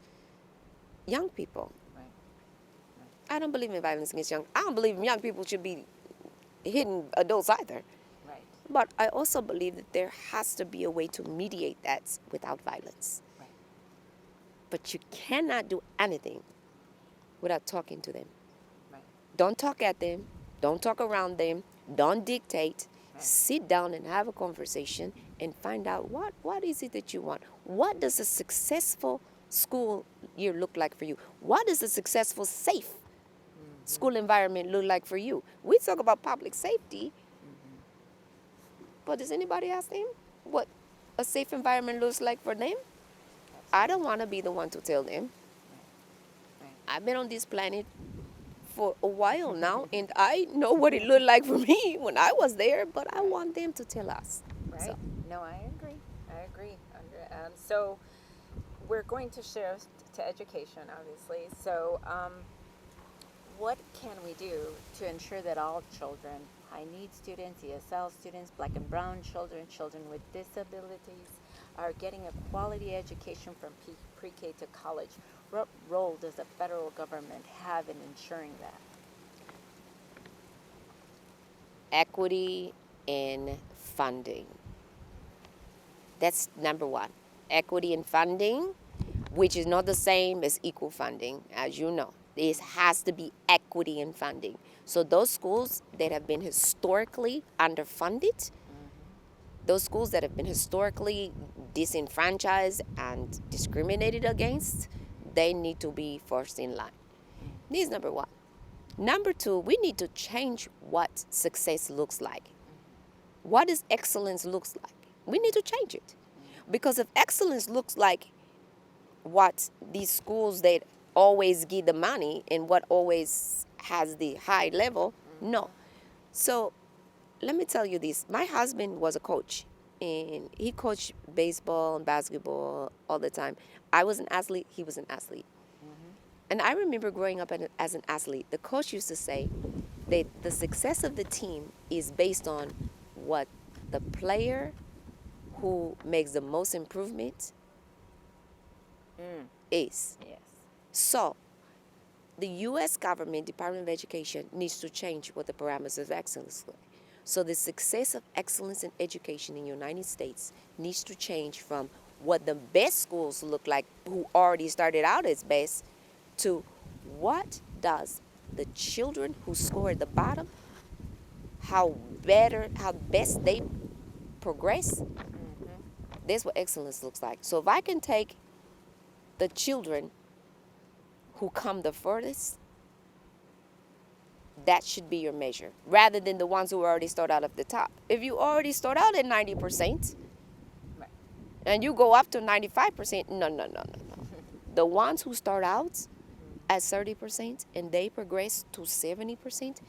Speaker 2: young people.
Speaker 1: Right.
Speaker 2: I don't believe in violence against young. I don't believe young people should be hitting adults either.
Speaker 1: Right.
Speaker 2: But I also believe that there has to be a way to mediate that without violence.
Speaker 1: Right.
Speaker 2: But you cannot do anything without talking to them.
Speaker 1: Right.
Speaker 2: Don't talk at them. Don't talk around them. Don't dictate.
Speaker 1: Right.
Speaker 2: Sit down and have a conversation and find out what is it that you want. What does a successful school year look like for you? What does a successful, safe school environment look like for you? We talk about public safety, but does anybody ask them what a safe environment looks like for them? I don't want to be the one to tell them. I've been on this planet for a while now, and I know what it looked like for me when I was there, but I want them to tell us.
Speaker 1: Right.
Speaker 2: So.
Speaker 1: No, I agree. So we're going to shift to education, obviously. So what can we do to ensure that all children, high-need students, ESL students, black and brown children, children with disabilities, are getting a quality education from pre-K to college? What role does the federal government have in ensuring that?
Speaker 2: Equity in funding. That's number one. Equity in funding, which is not the same as equal funding, as you know. There has to be equity in funding. So those schools that have been historically underfunded, those schools that have been historically disenfranchised and discriminated against, they need to be first in line. This is number one. Number two, we need to change what success looks like. What does excellence looks like? We need to change it. Because if excellence looks like what these schools that always give the money and what always has the high level, no. So let me tell you this. My husband was a coach, and he coached baseball and basketball all the time. I was an athlete, he was an athlete. And I remember growing up as an athlete, the coach used to say that the success of the team is based on what the player who makes the most improvement is.
Speaker 1: Yes.
Speaker 2: So the U.S. government, Department of Education, needs to change what the parameters of excellence look like. So the success of excellence in education in the United States needs to change from what the best schools look like, who already started out as best, to what does the children who score at the bottom, how best they progress. That's what excellence looks like. So if I can take the children who come the furthest, that should be your measure, rather than the ones who already start out at the top. If you already start out at 90%,
Speaker 1: Right.
Speaker 2: and you go up to 95%, no. The ones who start out at 30% and they progress to 70%,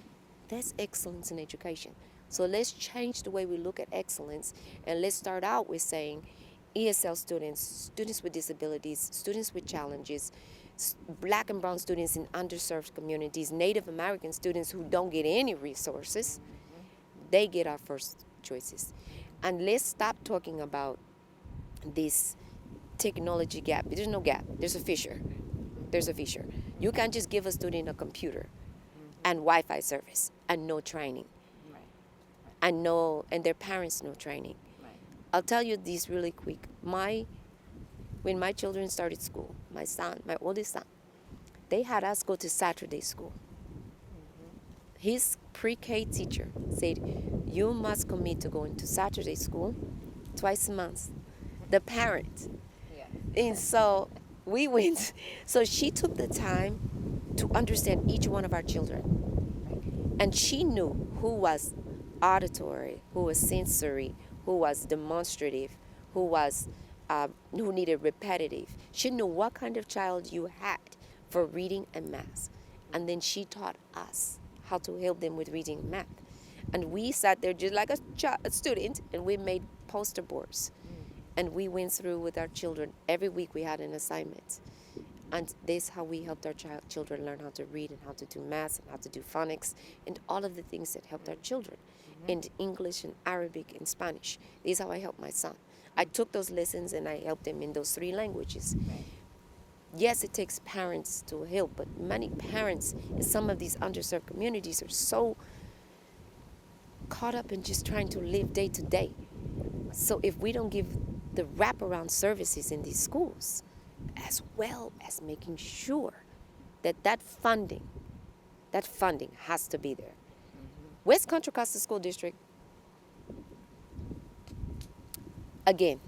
Speaker 2: that's excellence in education. So let's change the way we look at excellence, and let's start out with saying ESL students, students with disabilities, students with challenges, black and brown students in underserved communities, Native American students who don't get any resources, they get our first choices. And let's stop talking about this technology gap. There's no gap. There's a fissure. You can't just give a student a computer and Wi-Fi service and no training.
Speaker 1: Right.
Speaker 2: And their parents no training.
Speaker 1: Right.
Speaker 2: I'll tell you this really quick. When my children started school, my oldest son, they had us go to Saturday school. His pre-K teacher said, you must commit to going to Saturday school twice a month. The parent.
Speaker 1: Yeah.
Speaker 2: And so we went. So she took the time to understand each one of our children. And she knew who was auditory, who was sensory, who was demonstrative, who needed repetitive. She knew what kind of child you had for reading and math. And then she taught us how to help them with reading and math. And we sat there just like a student, and we made poster boards. And we went through with our children. Every week we had an assignment. And this is how we helped our children learn how to read and how to do math and how to do phonics and all of the things that helped our children. And English and Arabic and Spanish. This is how I helped my son. I took those lessons and I helped him in those 3 languages.
Speaker 1: Right.
Speaker 2: Yes, it takes parents to help, but many parents in some of these underserved communities are so caught up in just trying to live day to day. So if we don't give the wraparound services in these schools, as well as making sure that funding has to be there. West Contra Costa School District, again,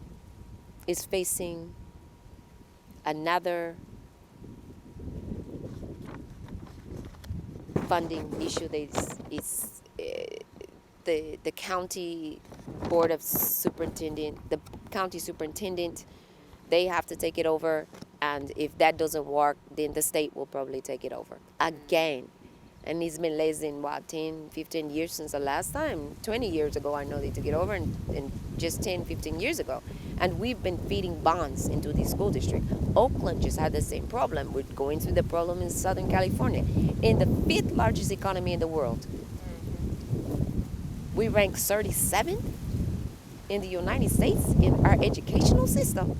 Speaker 2: is facing another funding issue. The county board of superintendent, the county superintendent, they have to take it over, and if that doesn't work, then the state will probably take it over again. And it's been less than 10, 15 years since the last time. 20 years ago, I know they took it over, and just 10, 15 years ago. And we've been feeding bonds into the school district. Oakland just had the same problem. We're going through the problem in Southern California. In the 5th largest economy in the world, we rank 37th in the United States in our educational system.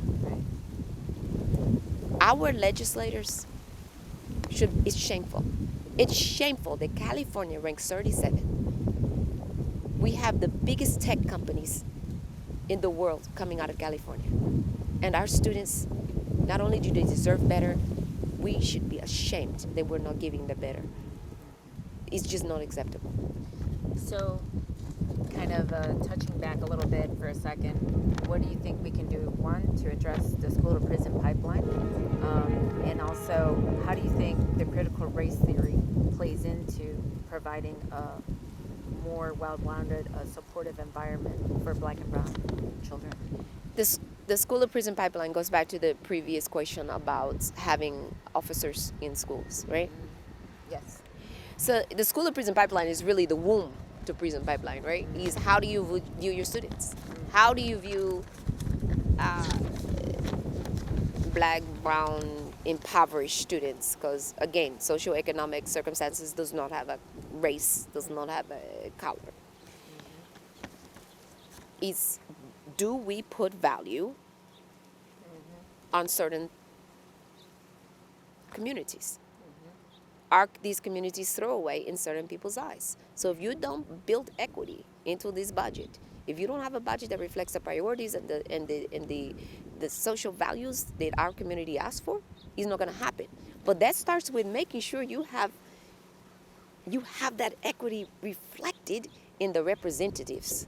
Speaker 2: Our legislators it's shameful. It's shameful that California ranks 37. We have the biggest tech companies in the world coming out of California. And our students, not only do they deserve better, we should be ashamed that we're not giving them better. It's just not acceptable.
Speaker 1: So, kind of touching back a little bit for a second, what do you think we can do, one, to address the school-to-prison pipeline? And also, how do you think the critical race theory plays into providing a more well-rounded, supportive environment for Black and brown children?
Speaker 2: The school-to-prison pipeline goes back to the previous question about having officers in schools, right?
Speaker 1: Yes.
Speaker 2: So the school-to-prison pipeline is really the womb to prison pipeline, right? Is how do you view your students? How do you view Black, brown, impoverished students? Because again, socioeconomic circumstances does not have a race, does not have a color. It's, do we put value on certain communities? Are these communities throwaway in certain people's eyes? So if you don't build equity into this budget, if you don't have a budget that reflects the priorities and the social values that our community asks for, it's not going to happen. But that starts with making sure you have that equity reflected in the representatives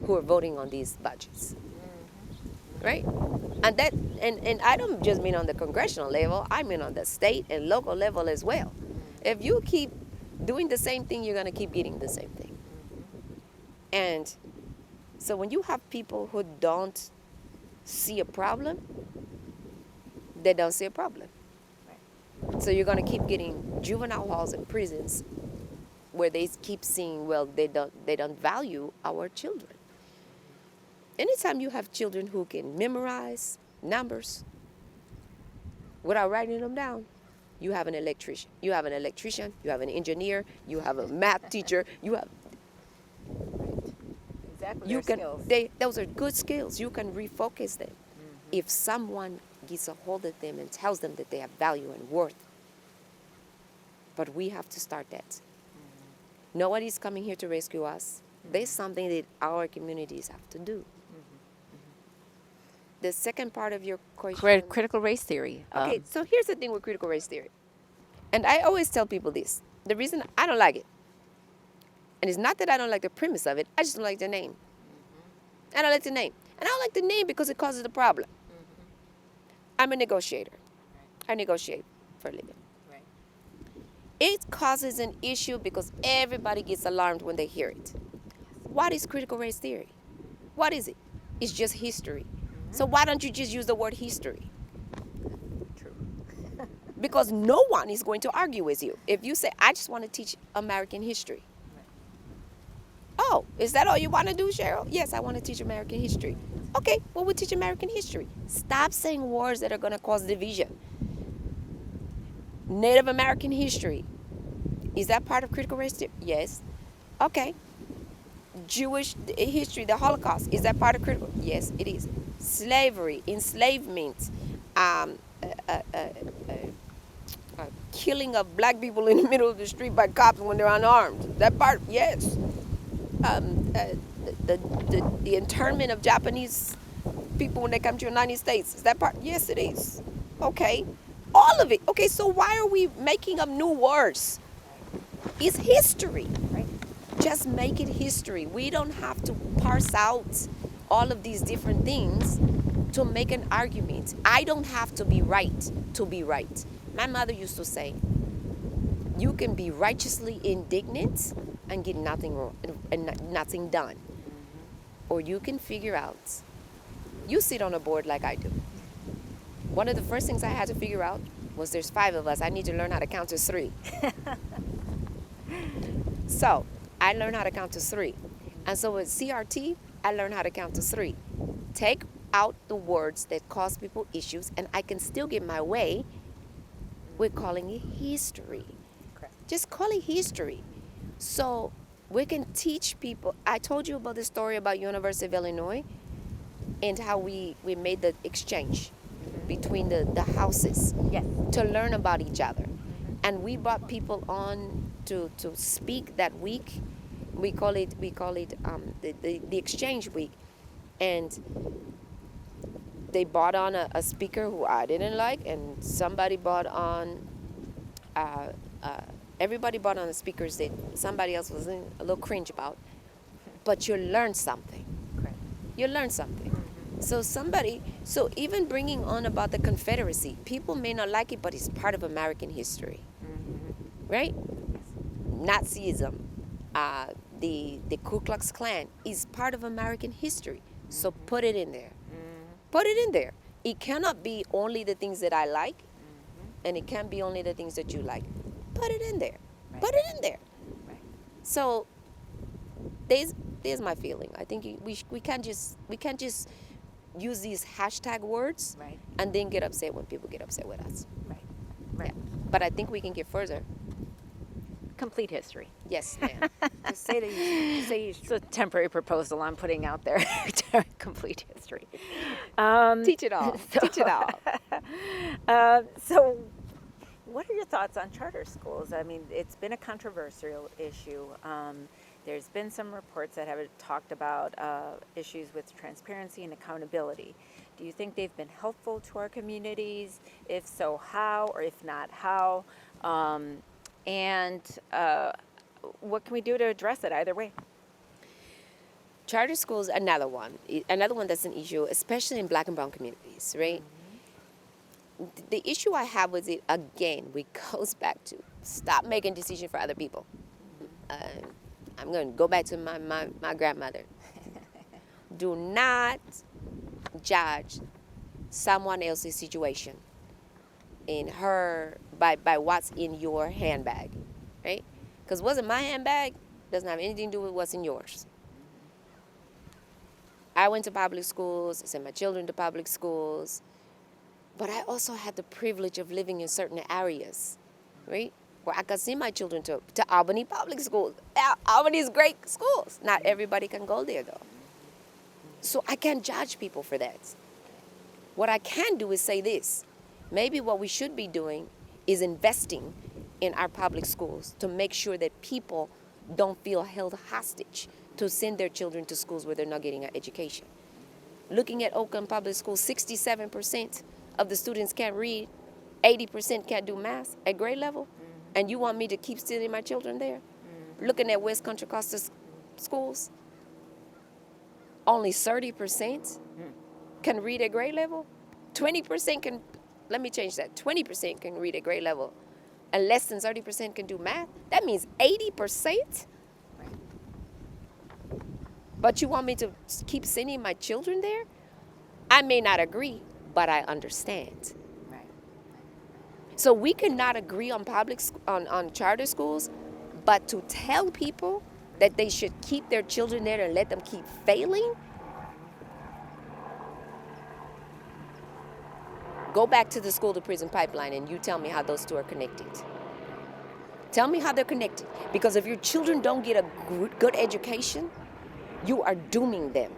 Speaker 2: who are voting on these budgets, right? And I don't just mean on the congressional level. I mean on the state and local level as well. If you keep doing the same thing, you're going to keep getting the same thing. And so when you have people who don't see a problem, they don't see a problem. So you're going to keep getting juvenile halls and prisons where they keep seeing, well, they don't value our children. Anytime you have children who can memorize numbers without writing them down, you have an electrician. You have an engineer, you have a math teacher, you have...
Speaker 1: Exactly, skills.
Speaker 2: Those are good skills. You can refocus them if someone gets a hold of them and tells them that they have value and worth. But we have to start that. Nobody's coming here to rescue us. There's something that our communities have to do. The second part of your question.
Speaker 1: Critical race theory.
Speaker 2: Okay, so here's the thing with critical race theory. And I always tell people this. The reason I don't like it, and it's not that I don't like the premise of it, I just don't like the name. I don't like the name. And I don't like the name because it causes a problem. I'm a negotiator. I negotiate for a living. It causes an issue because everybody gets alarmed when they hear it. What is critical race theory? What is it? It's just history. So why don't you just use the word history?
Speaker 1: True.
Speaker 2: Because no one is going to argue with you. If you say, I just want to teach American history. Oh, is that all you want to do, Cheryl? Yes, I want to teach American history. Okay, well, we'll teach American history. Stop saying words that are going to cause division. Native American history. Is that part of critical race theory? Yes. Okay. Jewish history, the Holocaust. Is that part of critical? Yes, it is. Slavery, enslavement, killing of black people in the middle of the street by cops when they're unarmed. That part, yes. The internment of Japanese people when they come to the United States. Is that part? Yes, it is. Okay. All of it. Okay, so why are we making up new words? It's history.
Speaker 1: Right.
Speaker 2: Just make it history. We don't have to parse out all of these different things to make an argument. I don't have to be right to be right. My mother used to say, you can be righteously indignant and get nothing wrong and nothing done. Or you can figure out, you sit on a board like I do. One of the first things I had to figure out was there's 5 of us. I need to learn how to count to 3. So I learned how to count to 3. And so with CRT, I learned how to count to 3. Take out the words that cause people issues, and I can still get my way with calling it history.
Speaker 1: Correct.
Speaker 2: Just call it history. So we can teach people. I told you about the story about University of Illinois and how we made the exchange between the houses to learn about each other. And we brought people on to speak that week. We call it the exchange week. And they brought on a speaker who I didn't like, and somebody brought on everybody brought on the speakers that somebody else was a little cringe about. But you learn something.
Speaker 1: Correct.
Speaker 2: You learn something. So even bringing on about the Confederacy, people may not like it, but it's part of American history, right? Nazism, the Ku Klux Klan is part of American history. So put it in there. Put it in there. It cannot be only the things that I like, and it can't be only the things that you like. Put it in there.
Speaker 1: Right.
Speaker 2: Put it in there.
Speaker 1: Right.
Speaker 2: So there's my feeling. I think we can't just use these hashtag words
Speaker 1: Right.
Speaker 2: and then get upset when people get upset with us.
Speaker 1: Right. Right.
Speaker 2: Yeah. But I think we can get further.
Speaker 1: Complete history.
Speaker 2: Yes, ma'am. Just say history.
Speaker 1: It's a temporary proposal I'm putting out there. Complete history.
Speaker 2: Teach it all. Teach it all.
Speaker 1: So, what are your thoughts on charter schools? I mean, it's been a controversial issue. There's been some reports that have talked about issues with transparency and accountability. Do you think they've been helpful to our communities? If so, how? Or if not, how? And what can we do to address it either way?
Speaker 2: Charter schools, another one that's an issue, especially in Black and brown communities, right? The issue I have with it, again, goes back to stop making decisions for other people. I'm going to go back to my grandmother. Do not judge someone else's situation in her by what's in your handbag, right? Because what's in my handbag doesn't have anything to do with what's in yours. I went to public schools, I sent my children to public schools, but I also had the privilege of living in certain areas, right? Where I could send my children to Albany public schools. Albany is great schools. Not everybody can go there though. So I can't judge people for that. What I can do is say this. Maybe what we should be doing is investing in our public schools to make sure that people don't feel held hostage to send their children to schools where they're not getting an education. Looking at Oakland Public Schools, 67% of the students can't read, 80% can't do math at grade level, and you want me to keep sending my children there? Looking at West Contra Costa schools, only 30% can read at grade level. 20% can, let me change that, 20% can read at grade level, and less than 30% can do math. That means 80%? But you want me to keep sending my children there? I may not agree, but I understand.
Speaker 1: Right.
Speaker 2: So we cannot agree on on charter schools, but to tell people that they should keep their children there and let them keep failing? Go back to the school to prison pipeline and you tell me how those two are connected. Tell me how they're connected. Because if your children don't get a good education, you are dooming them.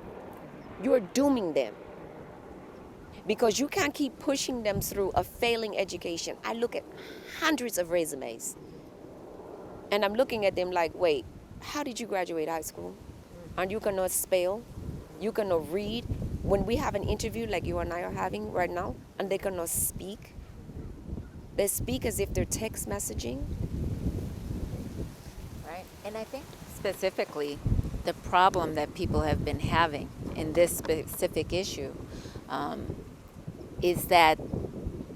Speaker 2: You are dooming them. Because you can't keep pushing them through a failing education. I look at hundreds of resumes, and I'm looking at them like, wait, how did you graduate high school? And you cannot spell, you cannot read. When we have an interview like you and I are having right now, and they cannot speak, they speak as if they're text messaging.
Speaker 1: Right. And I think specifically the problem that people have been having in this specific issue is that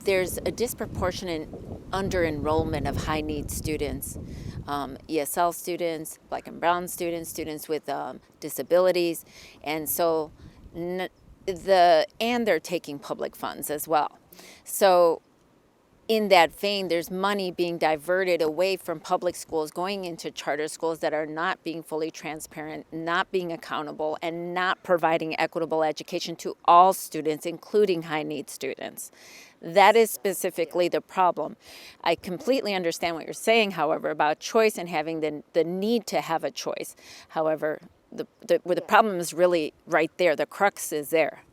Speaker 1: there's a disproportionate under-enrollment of high-need students, ESL students, black and brown students, students with disabilities, and so they're taking public funds as well. So in that vein, there's money being diverted away from public schools going into charter schools that are not being fully transparent, not being accountable, and not providing equitable education to all students, including high-need students. That is specifically the problem. I completely understand what you're saying, however, about choice and having the need to have a choice. However, where the problem is really right there. The crux is there.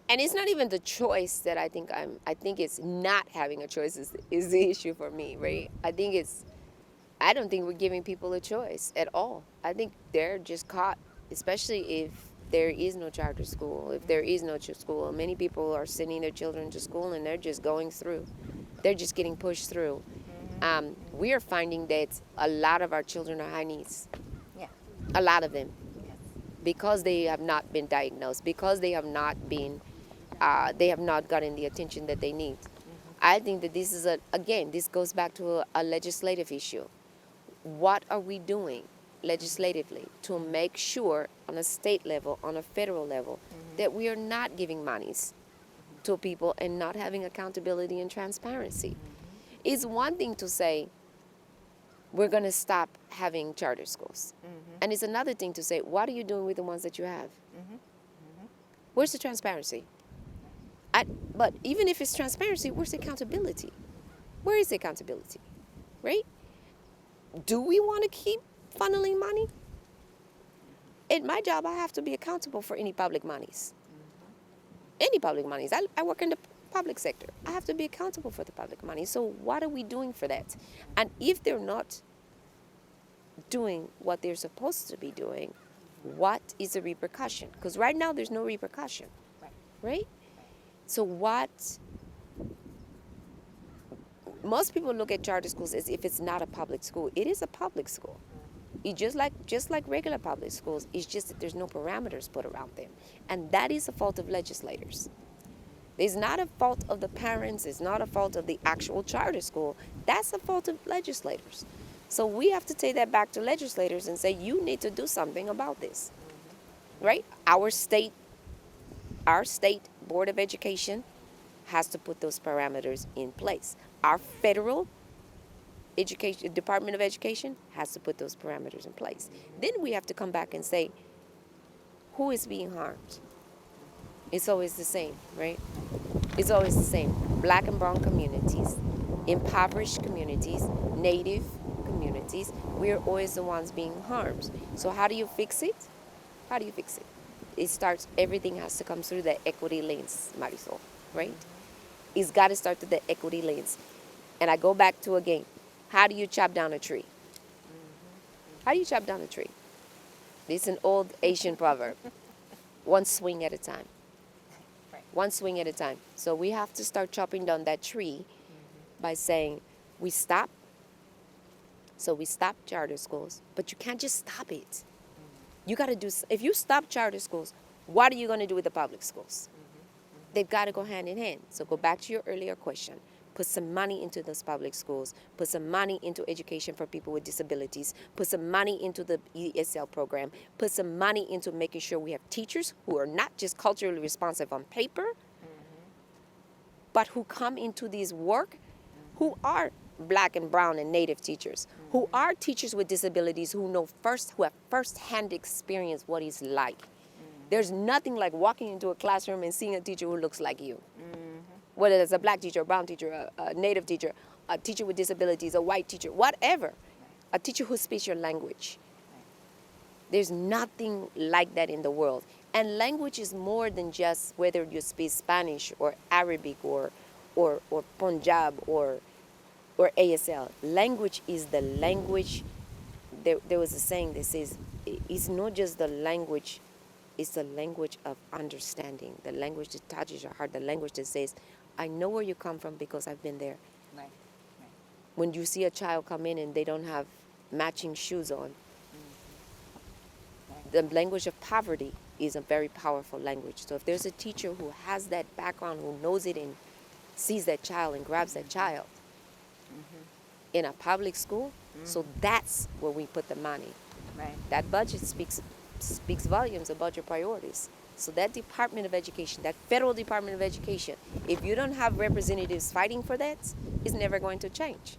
Speaker 2: And it's not even the choice that I think it's not having a choice is the issue for me, right? I don't think we're giving people a choice at all. I think they're just caught, especially if there is no charter school, if there is no school. Many people are sending their children to school and they're just going through. They're just getting pushed through. We are finding that a lot of our children are high needs.
Speaker 1: Yeah.
Speaker 2: A lot of them.
Speaker 1: Yes.
Speaker 2: Because they have not been diagnosed, because they have not gotten the attention that they need. I think that this is this goes back to a legislative issue. What are we doing legislatively to make sure on a state level, on a federal level, that we are not giving monies to people and not having accountability and transparency? It's one thing to say, we're going to stop having charter schools. And it's another thing to say, what are you doing with the ones that you have? Where's the transparency? But even if it's transparency, where's the accountability? Where is the accountability, right? Do we want to keep funneling money? In my job, I have to be accountable for any public monies. Any public monies. I work in the public sector. I have to be accountable for the public money. So what are we doing for that? And if they're not doing what they're supposed to be doing, what is the repercussion? Because right now there's no repercussion, right? So most people look at charter schools as if it's not a public school. It is a public school. It just like regular public schools. It's just that there's no parameters put around them. And that is a fault of legislators. It's not a fault of the parents. It's not a fault of the actual charter school. That's a fault of legislators. So we have to take that back to legislators and say, you need to do something about this, right? Our state Board of Education has to put those parameters in place. Our federal Department of Education has to put those parameters in place. Then we have to come back and say, who is being harmed? It's always the same, right? It's always the same. Black and brown communities, impoverished communities, Native communities, we're always the ones being harmed. So how do you fix it? How do you fix it? Everything has to come through the equity lens, Marisol, right? It's got to start through the equity lens. And I go back to, again, how do you chop down a tree? How do you chop down a tree? This is an old Asian proverb. One swing at a time.
Speaker 1: Right.
Speaker 2: One swing at a time. So we have to start chopping down that tree by saying we stop. So we stop charter schools, but you can't just stop it. You got to do, if you stop charter schools, what are you going to do with the public schools? They've got to go hand in hand. So go back to your earlier question. Put some money into those public schools. Put some money into education for people with disabilities. Put some money into the ESL program. Put some money into making sure we have teachers who are not just culturally responsive on paper, but who come into this work, who are Black and brown and Native teachers, who are teachers with disabilities, who have first-hand experience what it's like. There's nothing like walking into a classroom and seeing a teacher who looks like you. Whether it's a Black teacher, a brown teacher, a Native teacher, a teacher with disabilities, a white teacher, whatever. A teacher who speaks your language. There's nothing like that in the world. And language is more than just whether you speak Spanish or Arabic or Punjab or ASL. Language is the language. There was a saying that says, it's not just the language, it's the language of understanding, the language that touches your heart, the language that says, I know where you come from because I've been there.
Speaker 1: Right.
Speaker 2: When you see a child come in and they don't have matching shoes on, the language of poverty is a very powerful language. So if there's a teacher who has that background, who knows it and sees that child and grabs that child in a public school, so that's where we put the money.
Speaker 1: Right.
Speaker 2: That budget speaks volumes about your priorities. So that Department of Education, that federal Department of Education, if you don't have representatives fighting for that, it's never going to change.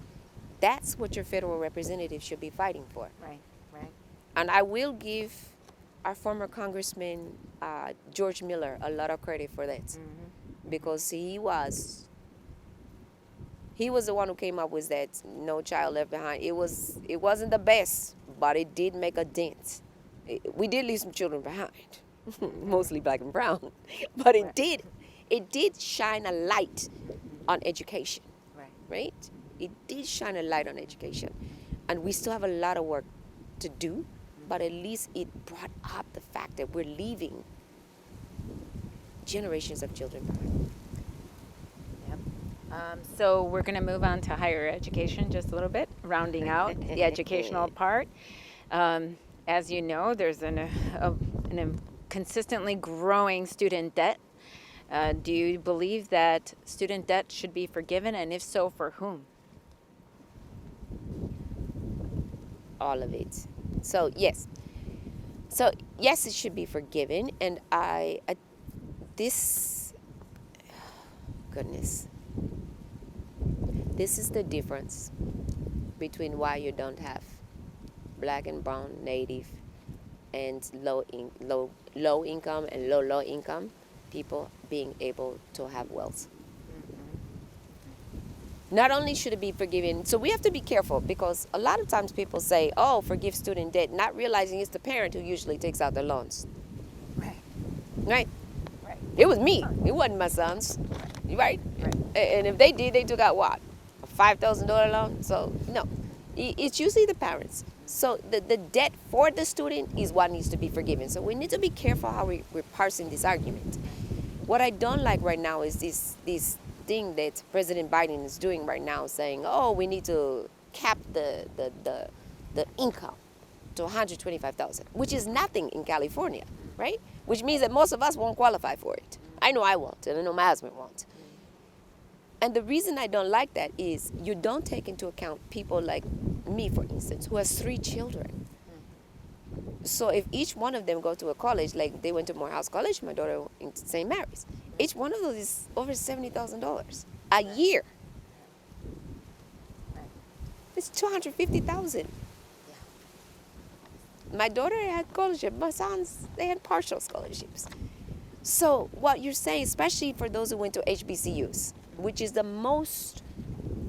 Speaker 2: That's what your federal representatives should be fighting for.
Speaker 1: Right. Right.
Speaker 2: And I will give our former Congressman George Miller a lot of credit for that, because he was the one who came up with that No Child Left Behind. It wasn't the best, but it did make a dent. We did leave some children behind, mostly Black and brown, but it did shine a light on education. Right? It did shine a light on education, and we still have a lot of work to do, but at least it brought up the fact that we're leaving generations of children behind.
Speaker 1: So we're going to move on to higher education just a little bit, rounding out the educational part. As you know, there's a consistently growing student debt. Do you believe that student debt should be forgiven, and if so, for whom?
Speaker 2: All of it. So yes, it should be forgiven, and this is the difference between why you don't have Black and brown, Native, and low income and low income people being able to have wealth. Not only should it be forgiven, so we have to be careful, because a lot of times people say, oh, forgive student debt, not realizing it's the parent who usually takes out the loans. Right? It was me. It wasn't my sons. Right? And if they did, they took out what? A $5,000 loan? So, no. It's usually the parents. So the debt for the student is what needs to be forgiven. So we need to be careful how we're parsing this argument. What I don't like right now is this thing that President Biden is doing right now, saying, oh, we need to cap the income to $125,000, which is nothing in California, right? Which means that most of us won't qualify for it. I know I won't, and I know my husband won't. And the reason I don't like that is you don't take into account people like me, for instance, who has 3 children. So if each one of them go to a college, like they went to Morehouse College, my daughter in St. Mary's, each one of those is over $70,000 a year. It's $250,000. My daughter had scholarship. My sons, they had partial scholarships. So what you're saying, especially for those who went to HBCUs, which is the most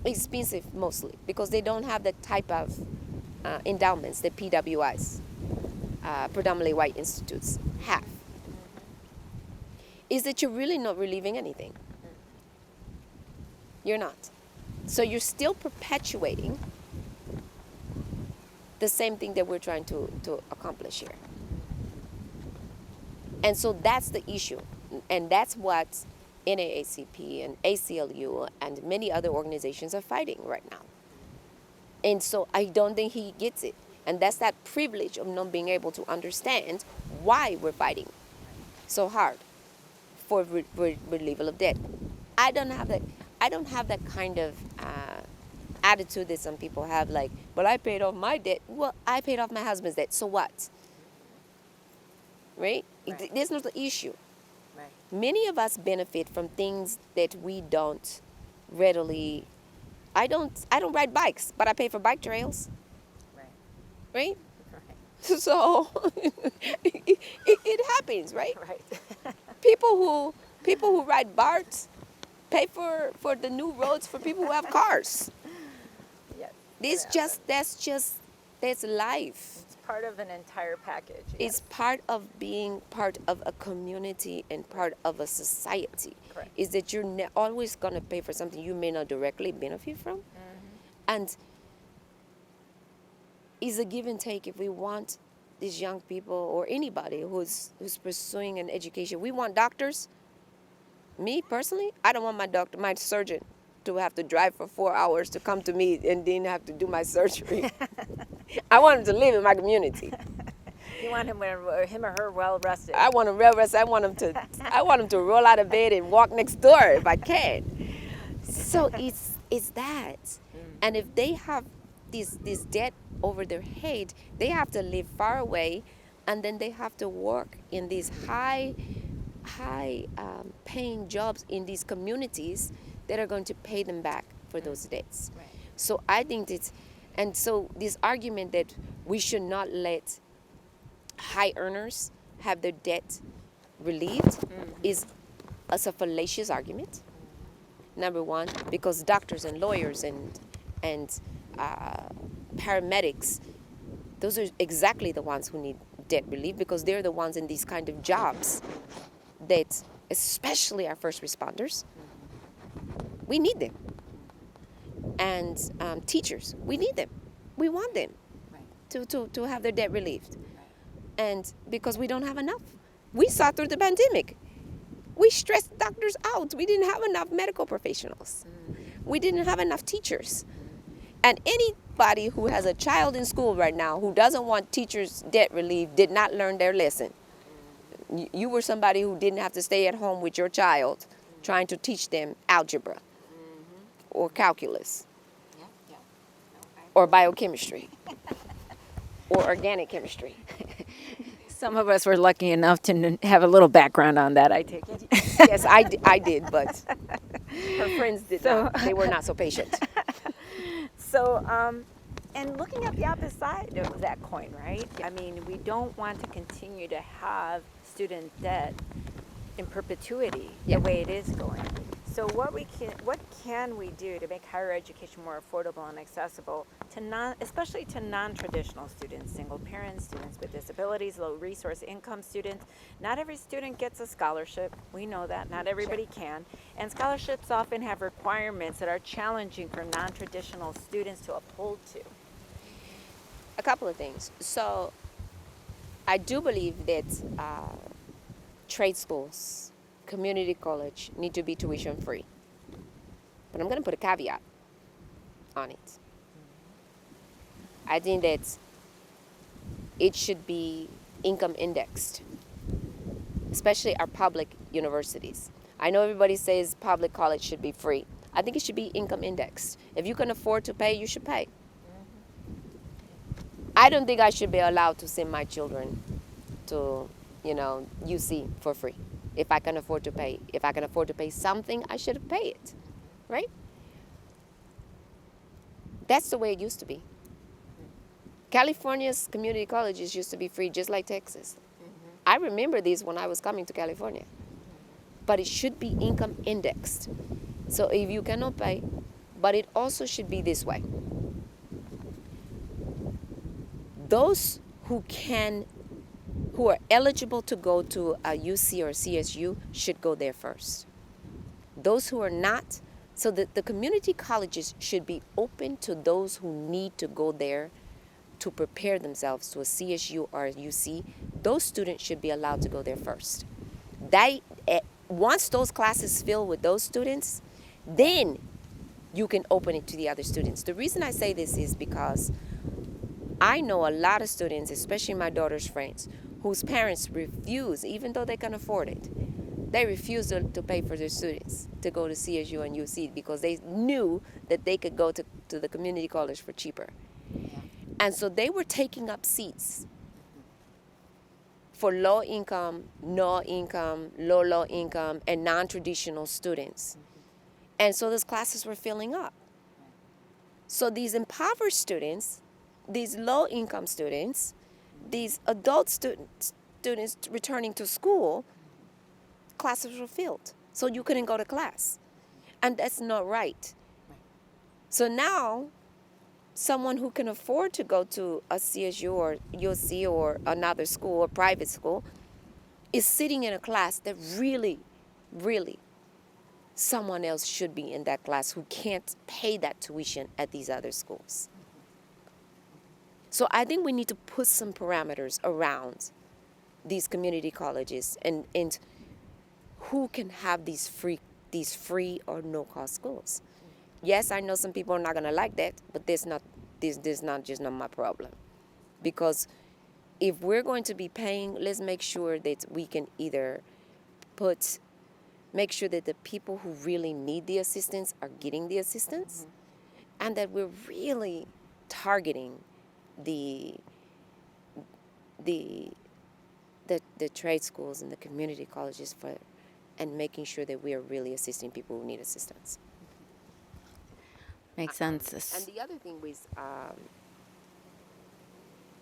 Speaker 2: expensive mostly, because they don't have the type of endowments that PWIs, predominantly white institutes, have, is that you're really not relieving anything. You're not. So you're still perpetuating the same thing that we're trying to accomplish here. And so that's the issue. And that's what NAACP and ACLU and many other organizations are fighting right now. And so I don't think he gets it. And that's that privilege of not being able to understand why we're fighting so hard for removal of debt. I don't have that kind of attitude that some people have, like, well, I paid off my debt. Well, I paid off my husband's debt, so what? Right? That's not the issue.
Speaker 1: Right.
Speaker 2: Many of us benefit from things that we don't readily. I don't ride bikes, but I pay for bike trails.
Speaker 1: Right.
Speaker 2: Right?
Speaker 1: Right.
Speaker 2: So it happens, right?
Speaker 1: Right.
Speaker 2: People who ride BARTs pay for the new roads for people who have cars.
Speaker 1: Yes.
Speaker 2: That's life.
Speaker 1: It's part of an entire package.
Speaker 2: It's part of being part of a community and part of a society.
Speaker 1: Correct.
Speaker 2: Is that you're always going to pay for something you may not directly benefit from. And it's a give and take. If we want these young people or anybody who's pursuing an education, we want doctors. Me personally, I don't want my surgeon to have to drive for 4 hours to come to me and then have to do my surgery. I want him to live in my community.
Speaker 1: You want him or her well rested.
Speaker 2: I want him well rested. I want him to roll out of bed and walk next door if I can. So it's that. And if they have this debt over their head, they have to live far away, and then they have to work in these high paying jobs in these communities that are going to pay them back for those debts.
Speaker 1: Right.
Speaker 2: So I think and so this argument that we should not let high earners have their debt relieved is a fallacious argument. Number one, because doctors and lawyers and paramedics, those are exactly the ones who need debt relief, because they're the ones in these kind of jobs that, especially our first responders, we need them. And teachers, we need them. We want them to have their debt relieved. And because we don't have enough. We saw through the pandemic. We stressed doctors out. We didn't have enough medical professionals. We didn't have enough teachers. And anybody who has a child in school right now who doesn't want teachers' debt relief did not learn their lesson. You were somebody who didn't have to stay at home with your child trying to teach them algebra or calculus or biochemistry or organic chemistry.
Speaker 1: Some of us were lucky enough to have a little background on that, I take it.
Speaker 2: Yes, I did, but her friends did not. They were not so patient.
Speaker 1: So, and looking at the opposite side of that coin, right? I mean, we don't want to continue to have student debt in perpetuity the way it is going. So what can we do to make higher education more affordable and accessible to especially to non-traditional students, single parents, students with disabilities, low resource income students? Not every student gets a scholarship. We know that. Not everybody can. And scholarships often have requirements that are challenging for non-traditional students to uphold to.
Speaker 2: A couple of things. So I do believe that trade schools, community college need to be tuition free. But I'm going to put a caveat on it. I think that it should be income indexed, especially our public universities. I know everybody says public college should be free. I think it should be income indexed. If you can afford to pay, you should pay. I don't think I should be allowed to send my children to, UC for free. If I can afford to pay. If I can afford to pay something, I should pay it, right? That's the way it used to be. California's community colleges used to be free, just like Texas. I remember these when I was coming to California. But it should be income indexed. So if you cannot pay, but it also should be this way. Those who are eligible to go to a UC or CSU should go there first. Those who are not, so the community colleges should be open to those who need to go there to prepare themselves to a CSU or a UC, those students should be allowed to go there first. Once those classes fill with those students, then you can open it to the other students. The reason I say this is because I know a lot of students, especially my daughter's friends, whose parents refuse, even though they can afford it, they refuse to pay for their students to go to CSU and UC because they knew that they could go to the community college for cheaper. And so they were taking up seats for low income, no income, low income, and non-traditional students. And so those classes were filling up. So these impoverished students, these low income students, these adult students returning to school, classes were filled. So you couldn't go to class. And that's not right. So now, someone who can afford to go to a CSU or UC or another school or private school is sitting in a class that really, really someone else should be in that class who can't pay that tuition at these other schools. So I think we need to put some parameters around these community colleges and who can have these free or no-cost schools. Yes, I know some people are not going to like that, but this not my problem. Because if we're going to be paying, let's make sure that we can either make sure that the people who really need the assistance are getting the assistance, and that we're really targeting the trade schools and the community colleges and making sure that we are really assisting people who need assistance.
Speaker 1: Makes sense.
Speaker 2: And the other thing was,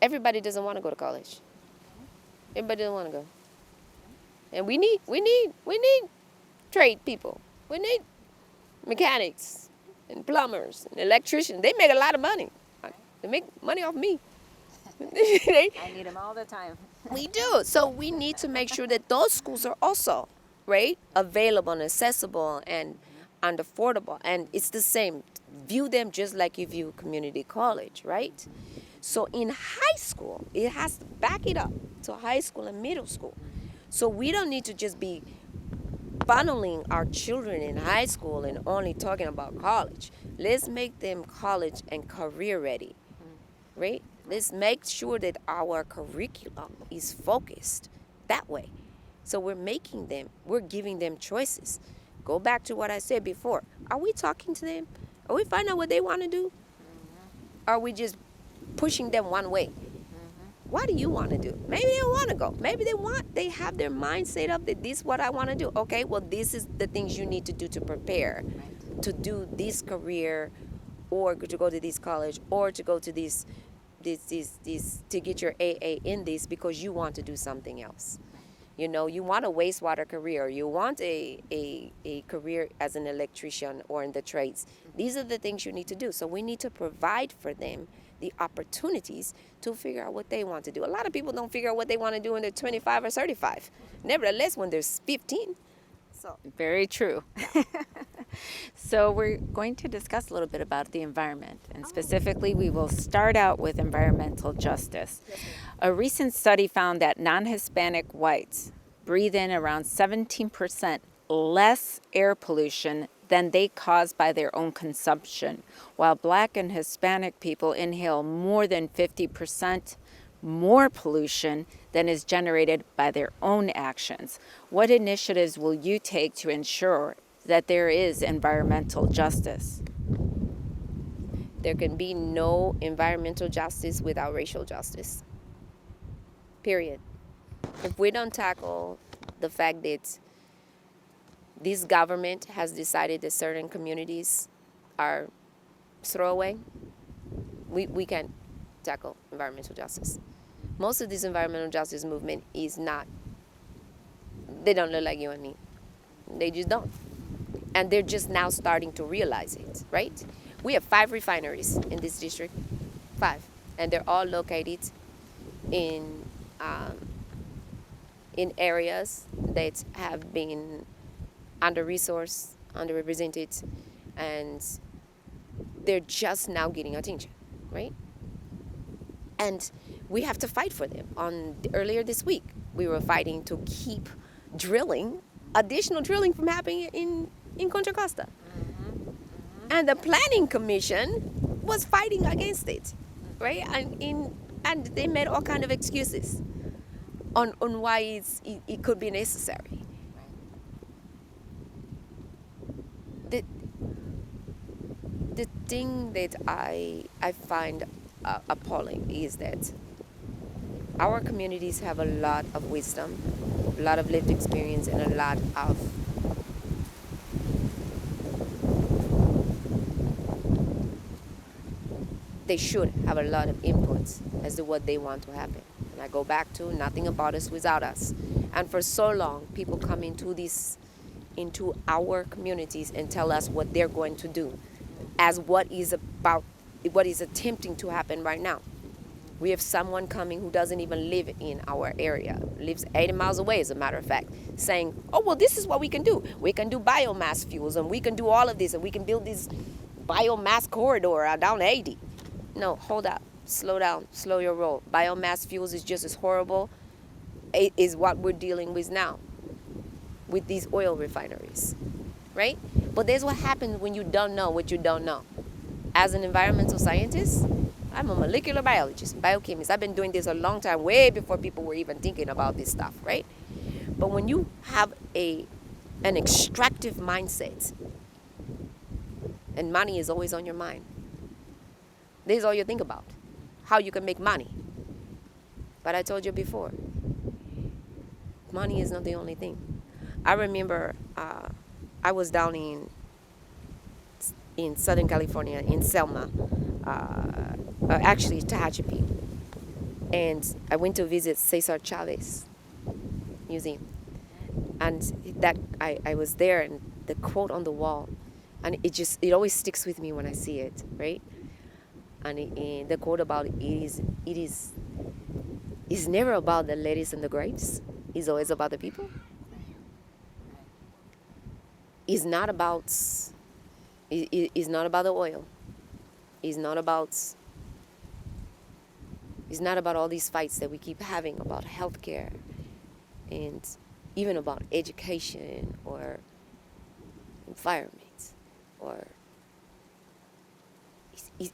Speaker 2: everybody doesn't want to go to college. Everybody doesn't want to go. And we need trade people. We need mechanics and plumbers and electricians. They make a lot of money. They make money off me.
Speaker 1: I need them all the time.
Speaker 2: We do. So we need to make sure that those schools are also, right, available and accessible and affordable. And it's the same. View them just like you view community college, right? So in high school, it has to back it up to high school and middle school. So we don't need to just be funneling our children in high school and only talking about college. Let's make them college and career ready, right? Let's make sure that our curriculum is focused that way. So we're giving them choices. Go back to what I said before. Are we talking to them? Are we finding out what they want to do? Are we just pushing them one way? What do you want to do? Maybe they don't want to go. Maybe they have their mind set up that this is what I want to do. Okay, well, this is the things you need to do to prepare to do this career, or to go to this college, or to go to this to get your AA in this because you want to do something else. You know, you want a wastewater career, you want a career as an electrician or in the trades. These are the things you need to do. So we need to provide for them the opportunities to figure out what they want to do. A lot of people don't figure out what they want to do when they're 25 or 35. Nevertheless, when they're 15. So
Speaker 1: very true. So we're going to discuss a little bit about the environment, and specifically we will start out with environmental justice. A recent study found that non-Hispanic whites breathe in around 17% less air pollution than they cause by their own consumption, while Black and Hispanic people inhale more than 50% more pollution than is generated by their own actions. What initiatives will you take to ensure that there is environmental justice?
Speaker 2: There can be no environmental justice without racial justice. Period. If we don't tackle the fact that this government has decided that certain communities are throwaway, we can't tackle environmental justice. Most of this environmental justice movement is not, they don't look like you and me. They just don't. And they're just now starting to realize it, right? We have 5 refineries in this district, 5. And they're all located in areas that have been under-resourced, underrepresented, and they're just now getting attention, right? And we have to fight for them. Earlier this week, we were fighting to keep additional drilling from happening in Contra Costa. And the Planning Commission was fighting against it, right? And they made all kind of excuses on why it could be necessary. The thing that I find appalling is that our communities have a lot of wisdom, a lot of lived experience, and a lot of they should have a lot of inputs as to what they want to happen. And I go back to nothing about us without us. And for so long, people come into our communities and tell us what they're going to do as what is attempting to happen right now. We have someone coming who doesn't even live in our area, lives 80 miles away, as a matter of fact, saying, oh, well, this is what we can do. We can do biomass fuels, and we can do all of this, and we can build this biomass corridor down 80. No, hold up, slow down, slow your roll. Biomass fuels is just as horrible, is what we're dealing with now with these oil refineries, right? But there's what happens when you don't know what you don't know. As an environmental scientist, I'm a molecular biologist, biochemist. I've been doing this a long time, way before people were even thinking about this stuff, right? But when you have an extractive mindset, and money is always on your mind, this is all you think about, how you can make money. But I told you before, money is not the only thing. I remember I was down in Southern California, in Selma, actually Tehachapi, and I went to visit Cesar Chavez Museum, and that I was there, and the quote on the wall, and it always sticks with me when I see it, right? And the quote about it's never about the lettuce and the grapes. It's always about the people. It's not about the oil. It's not about all these fights that we keep having about healthcare, and even about education or environment, or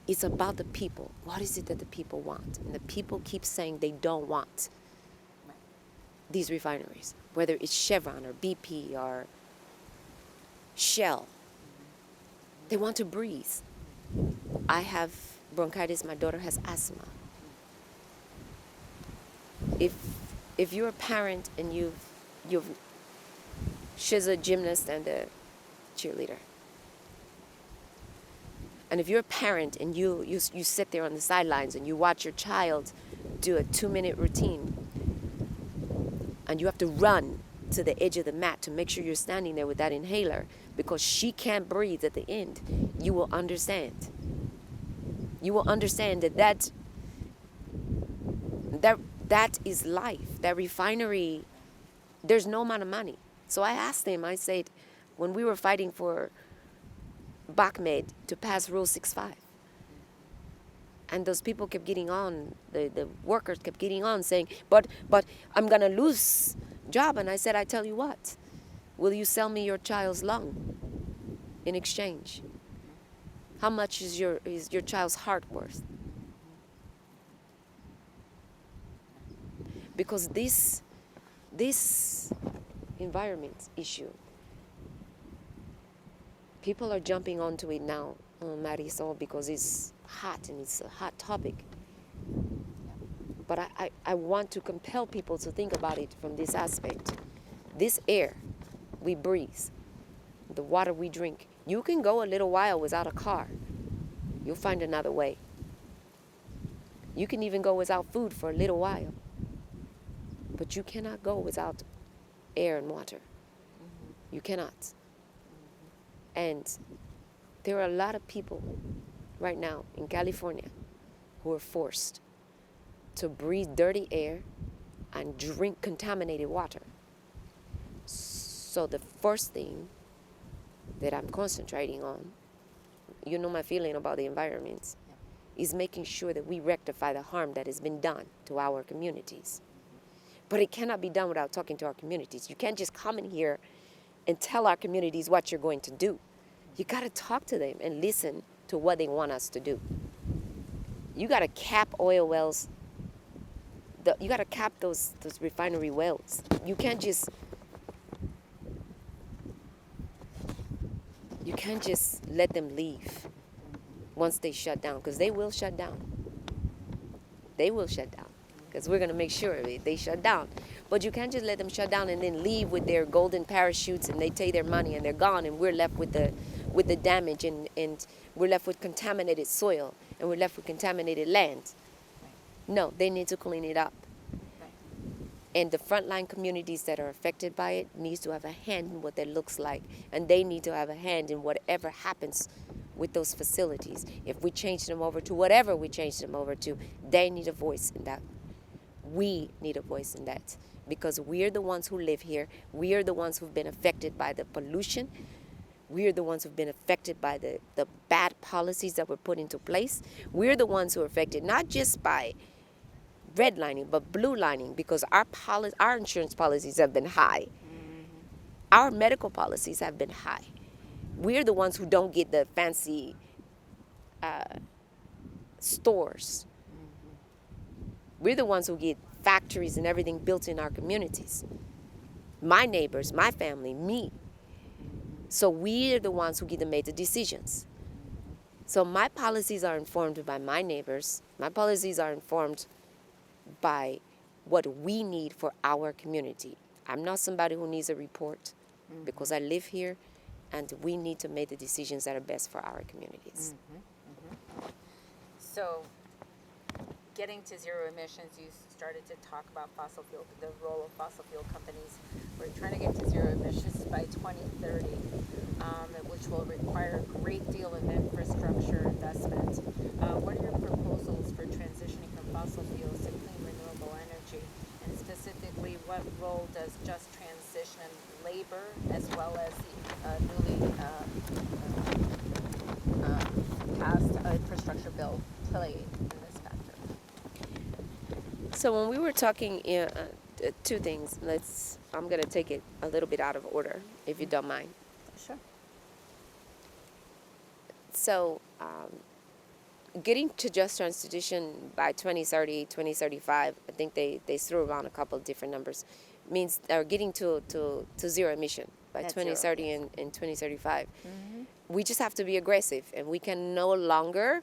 Speaker 2: it's about the people. What is it that the people want? And the people keep saying they don't want these refineries, whether it's Chevron or BP or Shell. They want to breathe. I have bronchitis. My daughter has asthma. If you're a parent and she's a gymnast and a cheerleader. And if you're a parent and you sit there on the sidelines and you watch your child do a 2-minute routine, and you have to run to the edge of the mat to make sure you're standing there with that inhaler because she can't breathe at the end, you will understand. You will understand that is life. That refinery, there's no amount of money. So I asked them, I said, when we were fighting for BACMED to pass Rule 65, and those people kept getting on, the workers kept getting on saying, but I'm going to lose job. And I said, I tell you what, will you sell me your child's lung in exchange? How much is your child's heart worth? Because this environment issue, people are jumping onto it now, Marisol, because it's hot and it's a hot topic. But I want to compel people to think about it from this aspect. This air we breathe, the water we drink, you can go a little while without a car. You'll find another way. You can even go without food for a little while. But you cannot go without air and water. You cannot. And there are a lot of people right now in California who are forced to breathe dirty air and drink contaminated water. So the first thing that I'm concentrating on, you know my feeling about the environment, is making sure that we rectify the harm that has been done to our communities. But it cannot be done without talking to our communities. You can't just come in here and tell our communities what you're going to do. You got to talk to them and listen to what they want us to do. You got to cap oil wells. You got to cap those refinery wells. You can't just let them leave once they shut down, because they will shut down. They will shut down, because we're going to make sure they shut down. But you can't just let them shut down and then leave with their golden parachutes and they take their money and they're gone, and we're left with the damage, and we're left with contaminated soil, and we're left with contaminated land. No, they need to clean it up. And the frontline communities that are affected by it needs to have a hand in what that looks like, and they need to have a hand in whatever happens with those facilities. If we change them over to whatever we change them over to, they need a voice in that. We need a voice in that, because we're the ones who live here. We are the ones who've been affected by the pollution. We are the ones who've been affected by the bad policies that were put into place. We're the ones who are affected not just by redlining, but blue lining, because our insurance policies have been high. Our medical policies have been high. We're the ones who don't get the fancy stores. We're the ones who get factories and everything built in our communities. My neighbors, my family, me. So we're the ones who get to make the decisions. So my policies are informed by my neighbors. My policies are informed by what we need for our community. I'm not somebody who needs a report, because I live here, and we need to make the decisions that are best for our communities.
Speaker 1: So, getting to zero emissions, you started to talk about the role of fossil fuel companies. We're trying to get to zero emissions by 2030, which will require a great deal of infrastructure investment. What are your proposals for transitioning from fossil fuels to clean renewable energy? And specifically, what role does just transition labor as well as the newly passed infrastructure bill play in this factor?
Speaker 2: So when we were talking, two things. I'm going to take it a little bit out of order, if you don't mind.
Speaker 1: Sure.
Speaker 2: So getting to just transition by 2030, 2035, I think they threw around a couple of different numbers, means getting to zero emission by 2030 and 2035. We just have to be aggressive, and we can no longer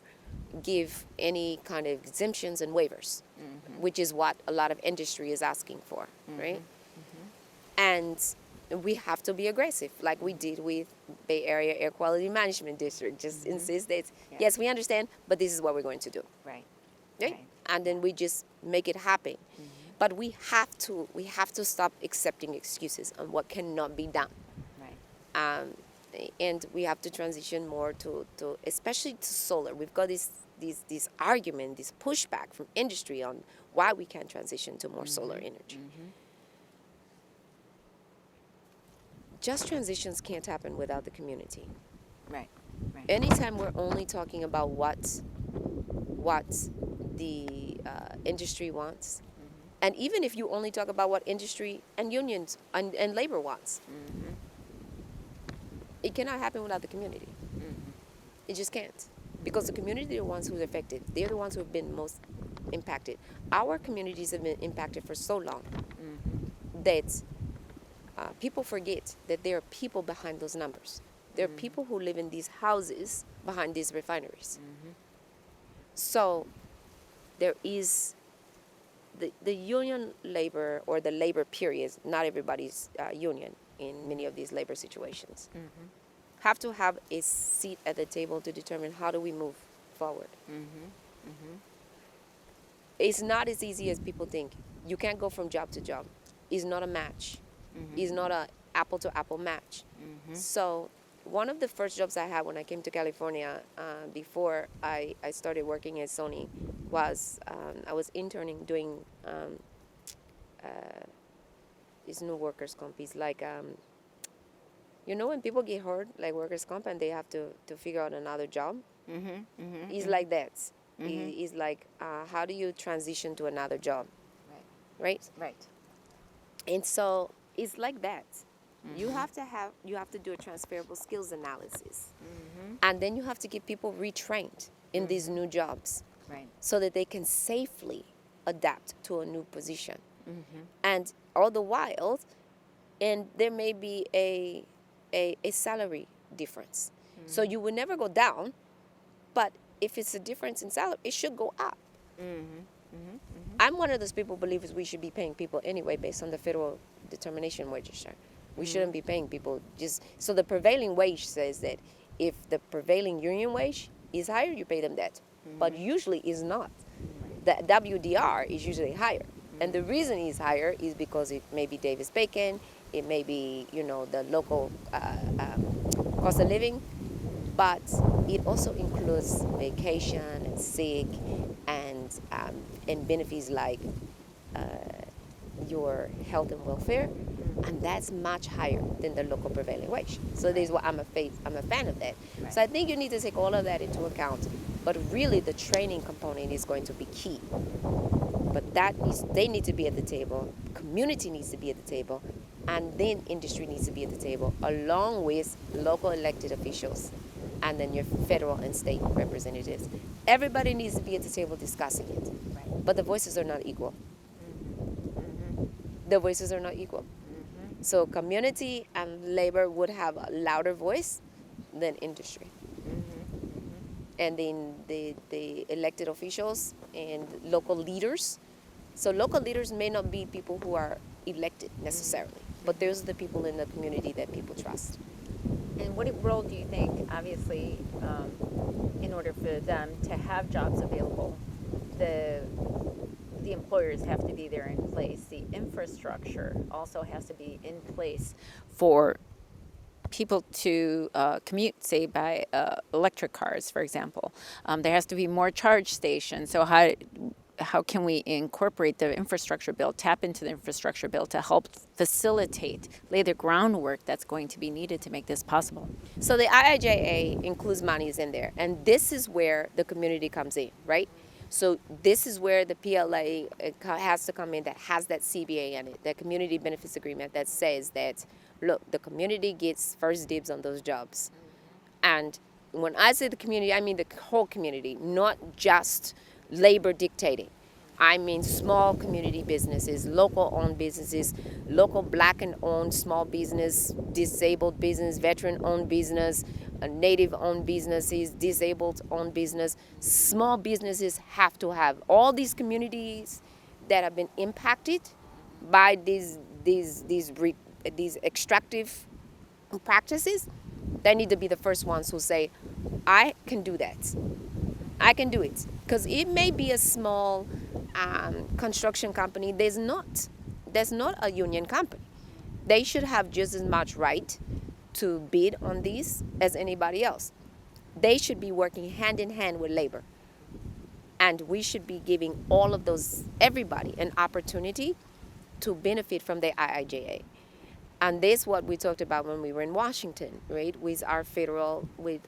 Speaker 2: give any kind of exemptions and waivers, which is what a lot of industry is asking for, right? And we have to be aggressive, like we did with Bay Area Air Quality Management District. Just insist that, yes, we understand, but this is what we're going to do.
Speaker 1: Right.
Speaker 2: And then we just make it happen. But we have to stop accepting excuses on what cannot be done.
Speaker 1: Right.
Speaker 2: And we have to transition more to especially to solar. We've got this argument, this pushback from industry on why we can't transition to more solar energy. Just transitions can't happen without the community.
Speaker 1: Right.
Speaker 2: Anytime we're only talking about what the industry wants, and even if you only talk about what industry and unions and labor wants, it cannot happen without the community. It just can't, because the community are the ones who are affected. They're the ones who have been most impacted. Our communities have been impacted for so long that people forget that there are people behind those numbers. There are people who live in these houses behind these refineries. So there is the union labor, or the labor periods, not everybody's union in many of these labor situations, have to have a seat at the table to determine how do we move forward. It's not as easy as people think. You can't go from job to job. It's not a match. It's not an apple-to-apple match. So one of the first jobs I had when I came to California, before I started working at Sony, was I was interning doing it's no workers' comp. It's like, when people get hurt, like workers' comp, and they have to figure out another job? It's like that. It's like, how do you transition to another job,
Speaker 1: Right.
Speaker 2: right?
Speaker 1: Right.
Speaker 2: And so it's like that. You have to do a transferable skills analysis, and then you have to get people retrained in these new jobs,
Speaker 1: Right.
Speaker 2: so that they can safely adapt to a new position. And all the while, and there may be a salary difference. So you will never go down, but if it's a difference in salary, it should go up. I'm one of those people who believes we should be paying people anyway based on the federal determination register. We shouldn't be paying people just so the prevailing wage says that if the prevailing union wage is higher, you pay them that. But usually is not. The WDR is usually higher. And the reason it's higher is because it may be Davis Bacon, it may be, the local cost of living, but it also includes vacation and sick and benefits like your health and welfare, and that's much higher than the local prevailing wage. So this is what I'm a fan of that.
Speaker 1: Right.
Speaker 2: So I think you need to take all of that into account. But really, the training component is going to be key. But they need to be at the table. Community needs to be at the table, and then industry needs to be at the table, along with local elected officials, and then your federal and state representatives. Everybody needs to be at the table discussing it.
Speaker 1: Right.
Speaker 2: But the voices are not equal. The voices are not equal. So community and labor would have a louder voice than industry. And then the elected officials and local leaders. So local leaders may not be people who are elected necessarily, but there's the people in the community that people trust.
Speaker 1: And what role do you think, obviously, in order for them to have jobs available, the employers have to be there in place. The infrastructure also has to be in place for people to commute, say, by electric cars, for example. There has to be more charge stations. So how can we incorporate the infrastructure bill, tap into the infrastructure bill to help facilitate, lay the groundwork that's going to be needed to make this possible?
Speaker 2: So the IIJA includes monies in there, and this is where the community comes in, right? So this is where the PLA has to come in, that has that CBA in it, that community benefits agreement that says that, look, the community gets first dibs on those jobs. And when I say the community, I mean the whole community, not just labor dictating. I mean small community businesses, local owned businesses, local black and owned small business, disabled business, veteran owned business, native owned businesses, disabled owned business. Small businesses have to have all these communities that have been impacted by these extractive practices. They need to be the first ones who say, I can do that. I can do it. Because it may be a small construction company. There's not a union company. They should have just as much right to bid on these as anybody else. They should be working hand in hand with labor. And we should be giving all of those, everybody, an opportunity to benefit from the IIJA. And this is what we talked about when we were in Washington, right, with our federal, with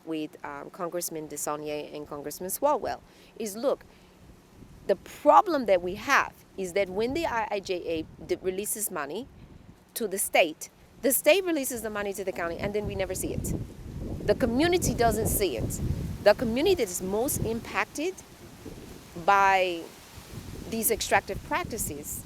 Speaker 2: Congressman DeSaulnier and Congressman Swalwell, is look, the problem that we have is that when the IIJA releases money to the state releases the money to the county, and then we never see it. The community doesn't see it. The community that is most impacted by these extractive practices,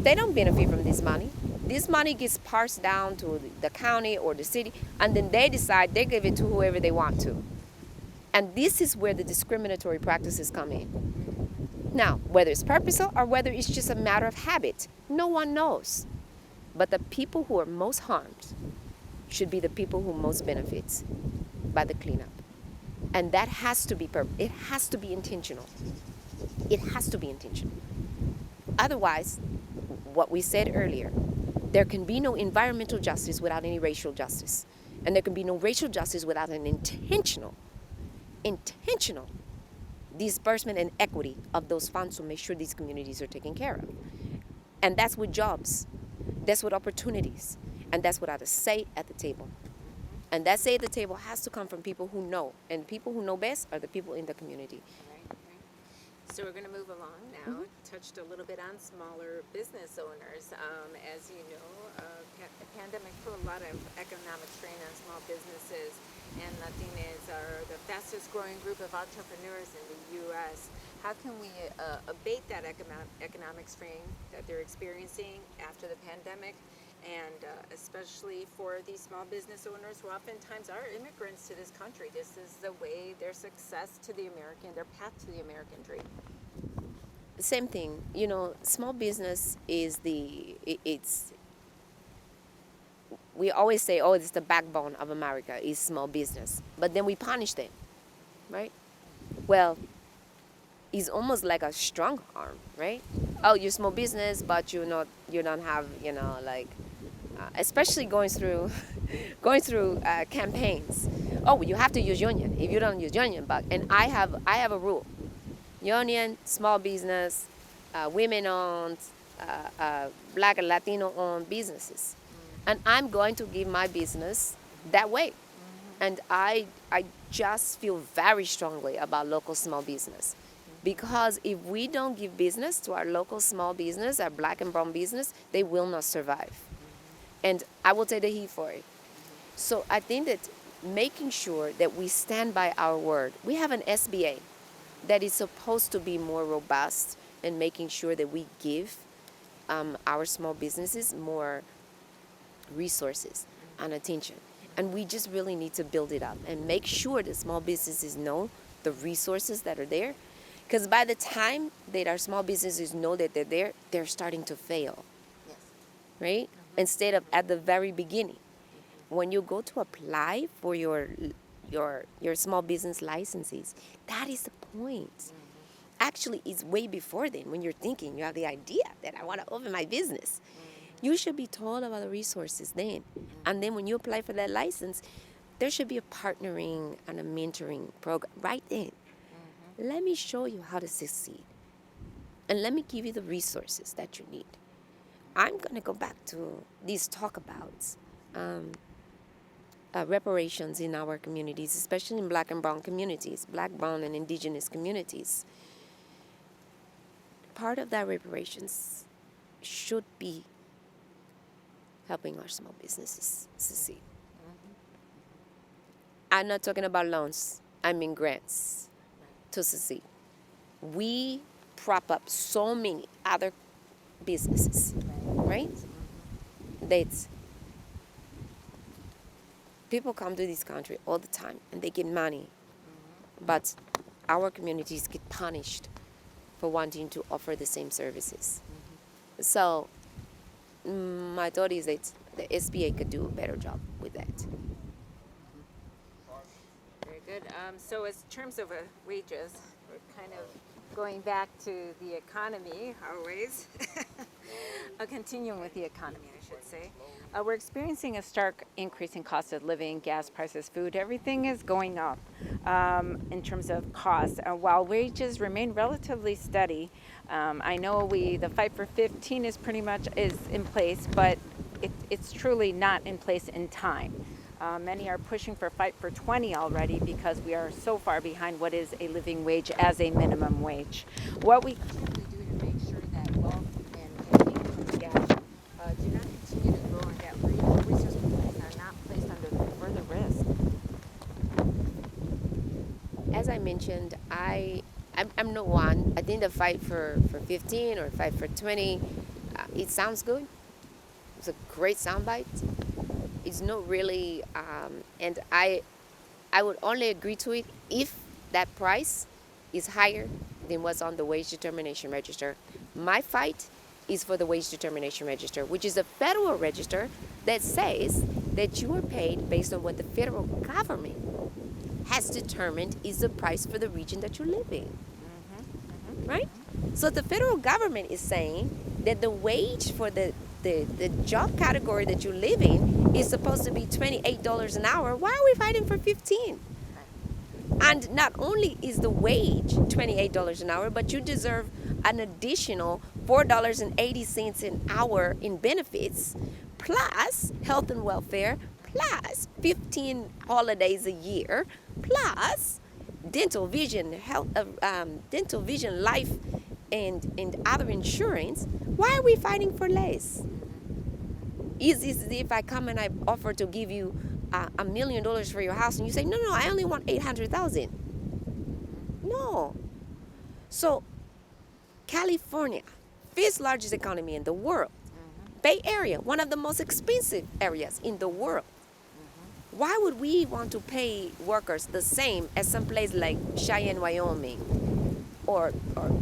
Speaker 2: they don't benefit from this money. This money gets parsed down to the county or the city, and then they decide they give it to whoever they want to. And this is where the discriminatory practices come in. Now, whether it's purposeful or whether it's just a matter of habit, no one knows. But the people who are most harmed should be the people who most benefits by the cleanup. And that has to be it has to be intentional. It has to be intentional. Otherwise, what we said earlier, there can be no environmental justice without any racial justice. And there can be no racial justice without an intentional disbursement and equity of those funds to make sure these communities are taken care of. And that's with jobs. That's with opportunities. And that's without a say at the table. And that seat at the table has to come from people who know. And people who know best are the people in the community.
Speaker 1: Right. So we're going to move along now. Touched a little bit on smaller business owners. As you know, the pandemic put a lot of economic strain on small businesses, and Latinas are the fastest growing group of entrepreneurs in the U.S. How can we abate that economic strain that they're experiencing after the pandemic? And especially for these small business owners who oftentimes are immigrants to this country. This is the way their success to the American, their path to the American dream.
Speaker 2: Same thing, small business is we always say, oh, it's the backbone of America is small business. But then we punish them, right? Well, it's almost like a strong arm, right? Oh, you're small business, but you don't have, especially going through campaigns. Oh, you have to use union. If you don't use union, and I have a rule: union, small business, women-owned, Black and Latino-owned businesses, and I'm going to give my business that way. And I just feel very strongly about local small business. Because if we don't give business to our local small business, our Black and brown business, they will not survive. And I will take the heat for it. So I think that making sure that we stand by our word. We have an SBA that is supposed to be more robust in making sure that we give our small businesses more resources and attention. And we just really need to build it up and make sure that small businesses know the resources that are there. Because by the time that our small businesses know that they're there, they're starting to fail,
Speaker 1: Yes.
Speaker 2: right? Instead of at the very beginning. When you go to apply for your small business licenses, that is the point. Actually, it's way before then. When you're thinking, you have the idea that I want to open my business. You should be told about the resources then. And then when you apply for that license, there should be a partnering and a mentoring program right then. Let me show you how to succeed. And let me give you the resources that you need. I'm going to go back to these talk about reparations in our communities, especially in Black and brown communities, Black, brown, and indigenous communities. Part of that reparations should be helping our small businesses succeed. I'm not talking about loans. I mean grants to succeed. We prop up so many other businesses, right? That people come to this country all the time and they get money, but our communities get punished for wanting to offer the same services. So my thought is that the SBA could do a better job with that.
Speaker 1: Very good. So in terms of wages, we're kind of going back to the economy always. Continuing with the economy, I should say. We're experiencing a stark increase in cost of living, gas prices, food. Everything is going up in terms of cost. While wages remain relatively steady, I know the fight for 15 is pretty much in place, but it's truly not in place in time. Many are pushing for fight for 20 already because we are so far behind what is a living wage as a minimum wage. What we currently do to make sure that wealth and income gap do not continue to grow and that resource providers are not placed under further risk.
Speaker 2: As I mentioned, I'm not one. I think the fight for 15 or fight for 20, it sounds good. It's a great soundbite. It's not really, and I would only agree to it if that price is higher than what's on the wage determination register. My fight is for the wage determination register, which is a federal register that says that you are paid based on what the federal government has determined is the price for the region that you live in. Right? So the federal government is saying that the wage for the job category that you live in is supposed to be $28 an hour. Why are we fighting for 15? And not only is the wage $28 an hour, but you deserve an additional $4.80 an hour in benefits, plus health and welfare, plus 15 holidays a year, plus dental vision, health, dental vision, life, and other insurance. Why are we fighting for less? Is if I come and I offer to give you $1 million for your house, and you say, no, I only want 800,000. No. So California, fifth largest economy in the world. Bay Area, one of the most expensive areas in the world. Why would we want to pay workers the same as some place like Cheyenne, Wyoming, or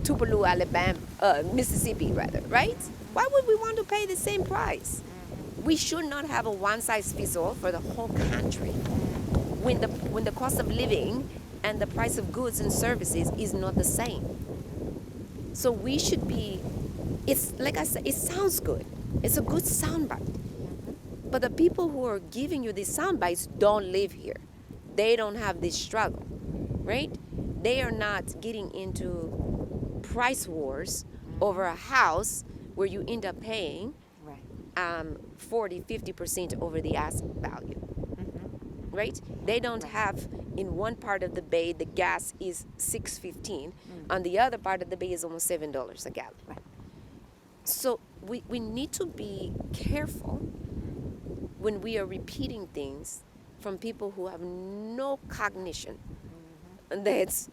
Speaker 2: Tupelo, Alabama, Mississippi, rather, right? Why would we want to pay the same price? We should not have a one-size-fits-all for the whole country when the cost of living and the price of goods and services is not the same. So we should be, it's like I said, it sounds good. It's a good soundbite. But the people who are giving you these sound bites don't live here. They don't have this struggle, right? They are not getting into price wars over a house where you end up paying 40-50% over the asset value, right? They don't have, in one part of the bay, the gas is $6.15. On the other part of the bay is almost $7 a gallon.
Speaker 1: Right.
Speaker 2: So we need to be careful when we are repeating things from people who have no cognition. And that's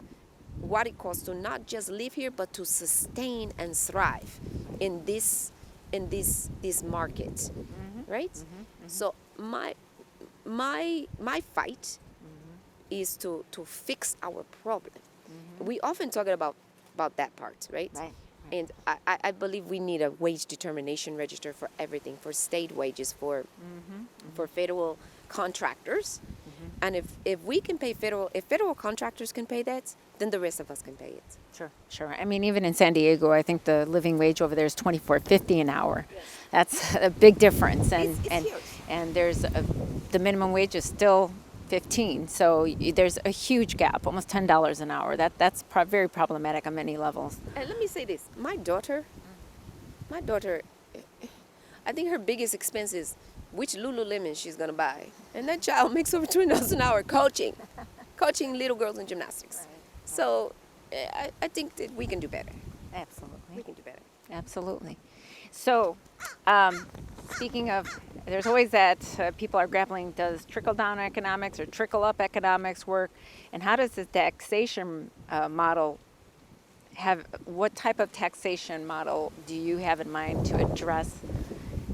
Speaker 2: what it costs to not just live here, but to sustain and thrive in this market, right? So my fight is to fix our problem. We often talk about that part, right? And I believe we need a wage determination register for everything, for state wages, for federal contractors. And if we can pay if federal contractors can pay that, then the rest of us can pay it.
Speaker 1: Sure. I mean, even in San Diego, I think the living wage over there is $24.50 an hour.
Speaker 2: Yes.
Speaker 1: That's a big difference, and
Speaker 2: It's huge.
Speaker 1: and there's the minimum wage is still 15, so there's a huge gap, almost $10 an hour. That's very problematic on many levels.
Speaker 2: And let me say this: my daughter, I think her biggest expense is which Lululemon she's gonna buy, and that child makes over $20 an hour coaching little girls in gymnastics. So I think that we can do better.
Speaker 1: Absolutely.
Speaker 2: We can do better.
Speaker 1: Absolutely. So, speaking of, there's always that people are grappling, does trickle-down economics or trickle-up economics work? And how does the taxation model what type of taxation model do you have in mind to address,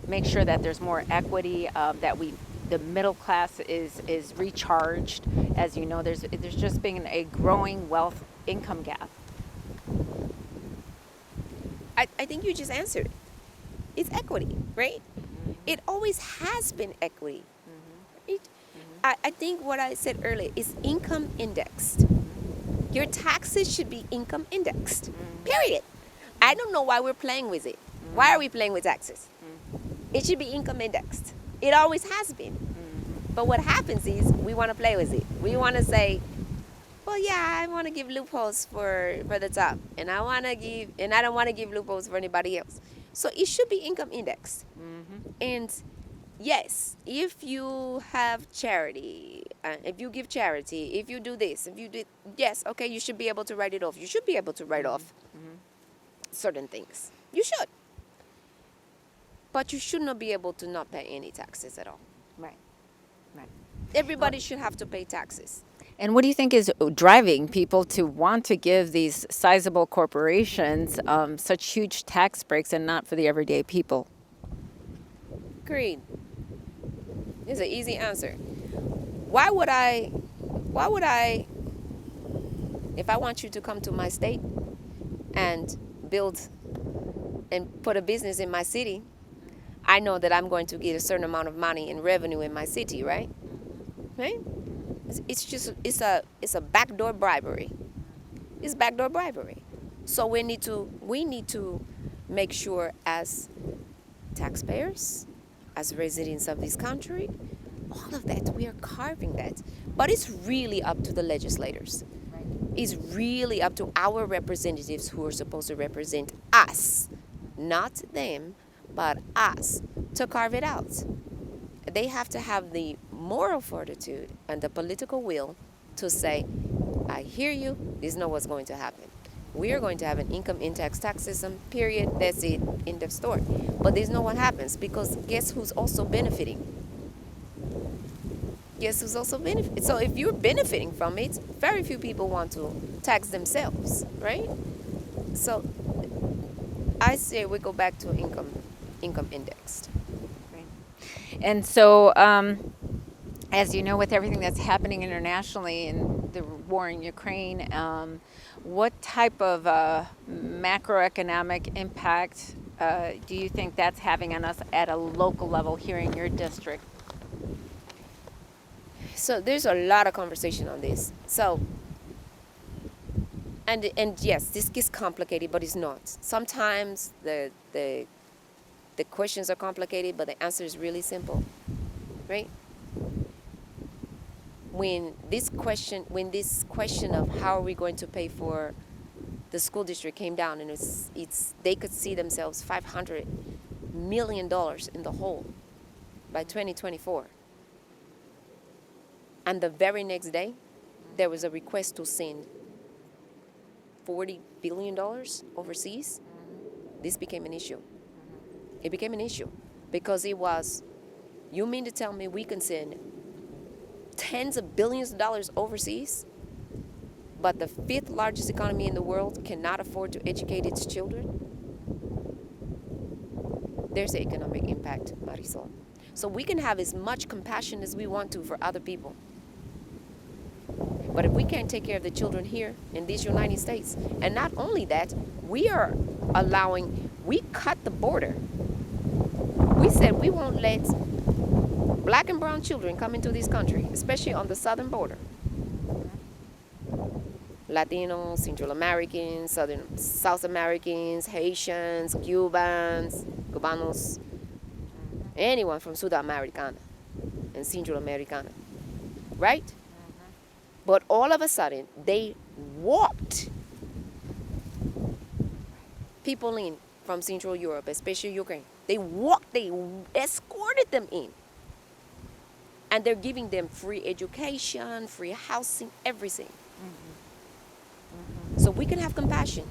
Speaker 1: make sure that there's more equity, that the middle class is recharged? As you know, there's just been a growing wealth income gap.
Speaker 2: I think you just answered it. It's equity, right? It always has been equity. Right? I think what I said earlier is income indexed. Your taxes should be income indexed, period. I don't know why we're playing with it. Why are we playing with taxes? It should be income indexed. It always has been. But what happens is we want to play with it. We want to say, well, yeah, I want to give loopholes for the top, and I don't want to give loopholes for anybody else. So it should be income indexed. And yes, if you have charity, if you give charity, if you do this, yes, okay, you should be able to write it off. You should be able to write off certain things. You should. But you should not be able to not pay any taxes at all.
Speaker 1: Right.
Speaker 2: Everybody should have to pay taxes.
Speaker 1: And what do you think is driving people to want to give these sizable corporations such huge tax breaks and not for the everyday people?
Speaker 2: Agreed. It's an easy answer. Why would I, if I want you to come to my state and build and put a business in my city, I know that I'm going to get a certain amount of money in revenue in my city, right? Right? It's a backdoor bribery. It's backdoor bribery. So we need to make sure as taxpayers, as residents of this country, all of that, we are carving that. But it's really up to the legislators. It's really up to our representatives who are supposed to represent us, not them, but us, to carve it out. they have to have the moral fortitude and the political will to say, I hear you, this is not what's going to happen. We are going to have an income tax system, period, that's it, end of story. But this is not what happens, because guess who's also benefiting? Guess who's also benefiting? So if you're benefiting from it, very few people want to tax themselves, right? So I say we go back to income indexed.
Speaker 1: And so, as you know, with everything that's happening internationally and the war in Ukraine, what type of macroeconomic impact do you think that's having on us at a local level here in your district?
Speaker 2: So there's a lot of conversation on this. So, and yes, this gets complicated, but it's not. Sometimes the questions are complicated, but the answer is really simple, right? When this question of how are we going to pay for the school district came down, and it's they could see themselves $500 million in the hole by 2024. And the very next day, there was a request to send $40 billion overseas. This became an issue. It became an issue because it was, you mean to tell me we can send tens of billions of dollars overseas, but the fifth largest economy in the world cannot afford to educate its children? There's the economic impact, Marisol. So we can have as much compassion as we want to for other people. But if we can't take care of the children here in these United States, and not only that, we cut the border. We said we won't let black and brown children come into this country, especially on the southern border. Latinos, Central Americans, South Americans, Haitians, Cubanos, anyone from Sudamericana and Central Americana, right? But all of a sudden, they walked people in from Central Europe, especially Ukraine. They escorted them in. And they're giving them free education, free housing, everything. So we can have compassion.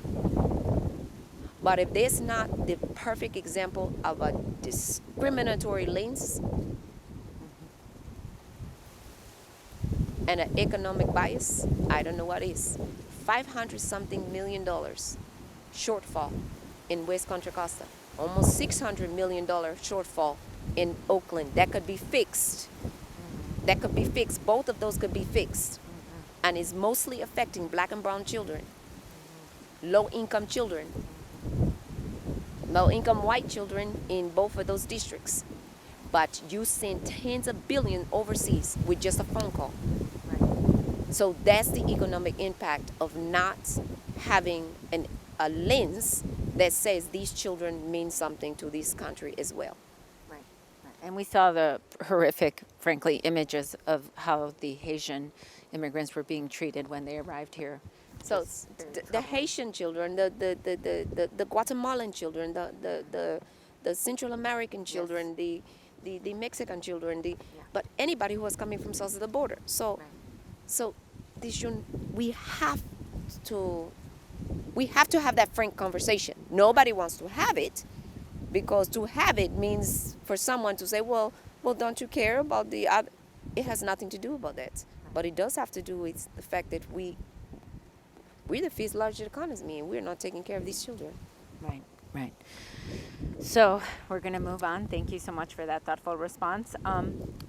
Speaker 2: But if there's not the perfect example of a discriminatory lens and an economic bias, I don't know what is. $500-something million shortfall in West Contra Costa. Almost $600 million shortfall in Oakland. That could be fixed. That could be fixed. Both of those could be fixed. And it's mostly affecting black and brown children, low-income children, low-income white children in both of those districts. But you send tens of billions overseas with just a phone call. So that's the economic impact of not having a lens that says these children mean something to this country as well.
Speaker 1: Right. And we saw the horrific, frankly, images of how the Haitian immigrants were being treated when they arrived here.
Speaker 2: So the Haitian children, the Guatemalan children, the Central American children, yes. the Mexican children, but anybody who was coming from south of the border. So we have to have that frank conversation. Nobody wants to have it, because to have it means for someone to say, well, don't you care about the other? It has nothing to do about that. But it does have to do with the fact that we're the fifth largest economy, and we're not taking care of these children.
Speaker 1: Right. So we're going to move on. Thank you so much for that thoughtful response.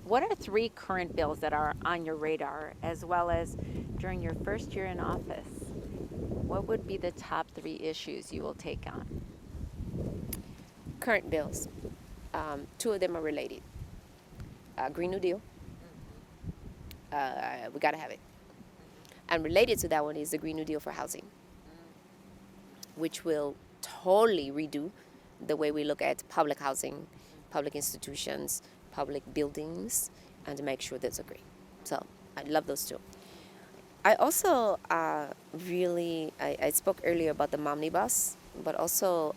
Speaker 1: What are 3 current bills that are on your radar, as well as during your first year in office? What would be the top 3 issues you will take on?
Speaker 2: Current bills. 2 of them are related. Green New Deal. We got to have it. And related to that one is the Green New Deal for housing, which will totally redo the way we look at public housing, public institutions, public buildings, and to make sure that's green. So I love those 2. I also I spoke earlier about the Momnibus, but also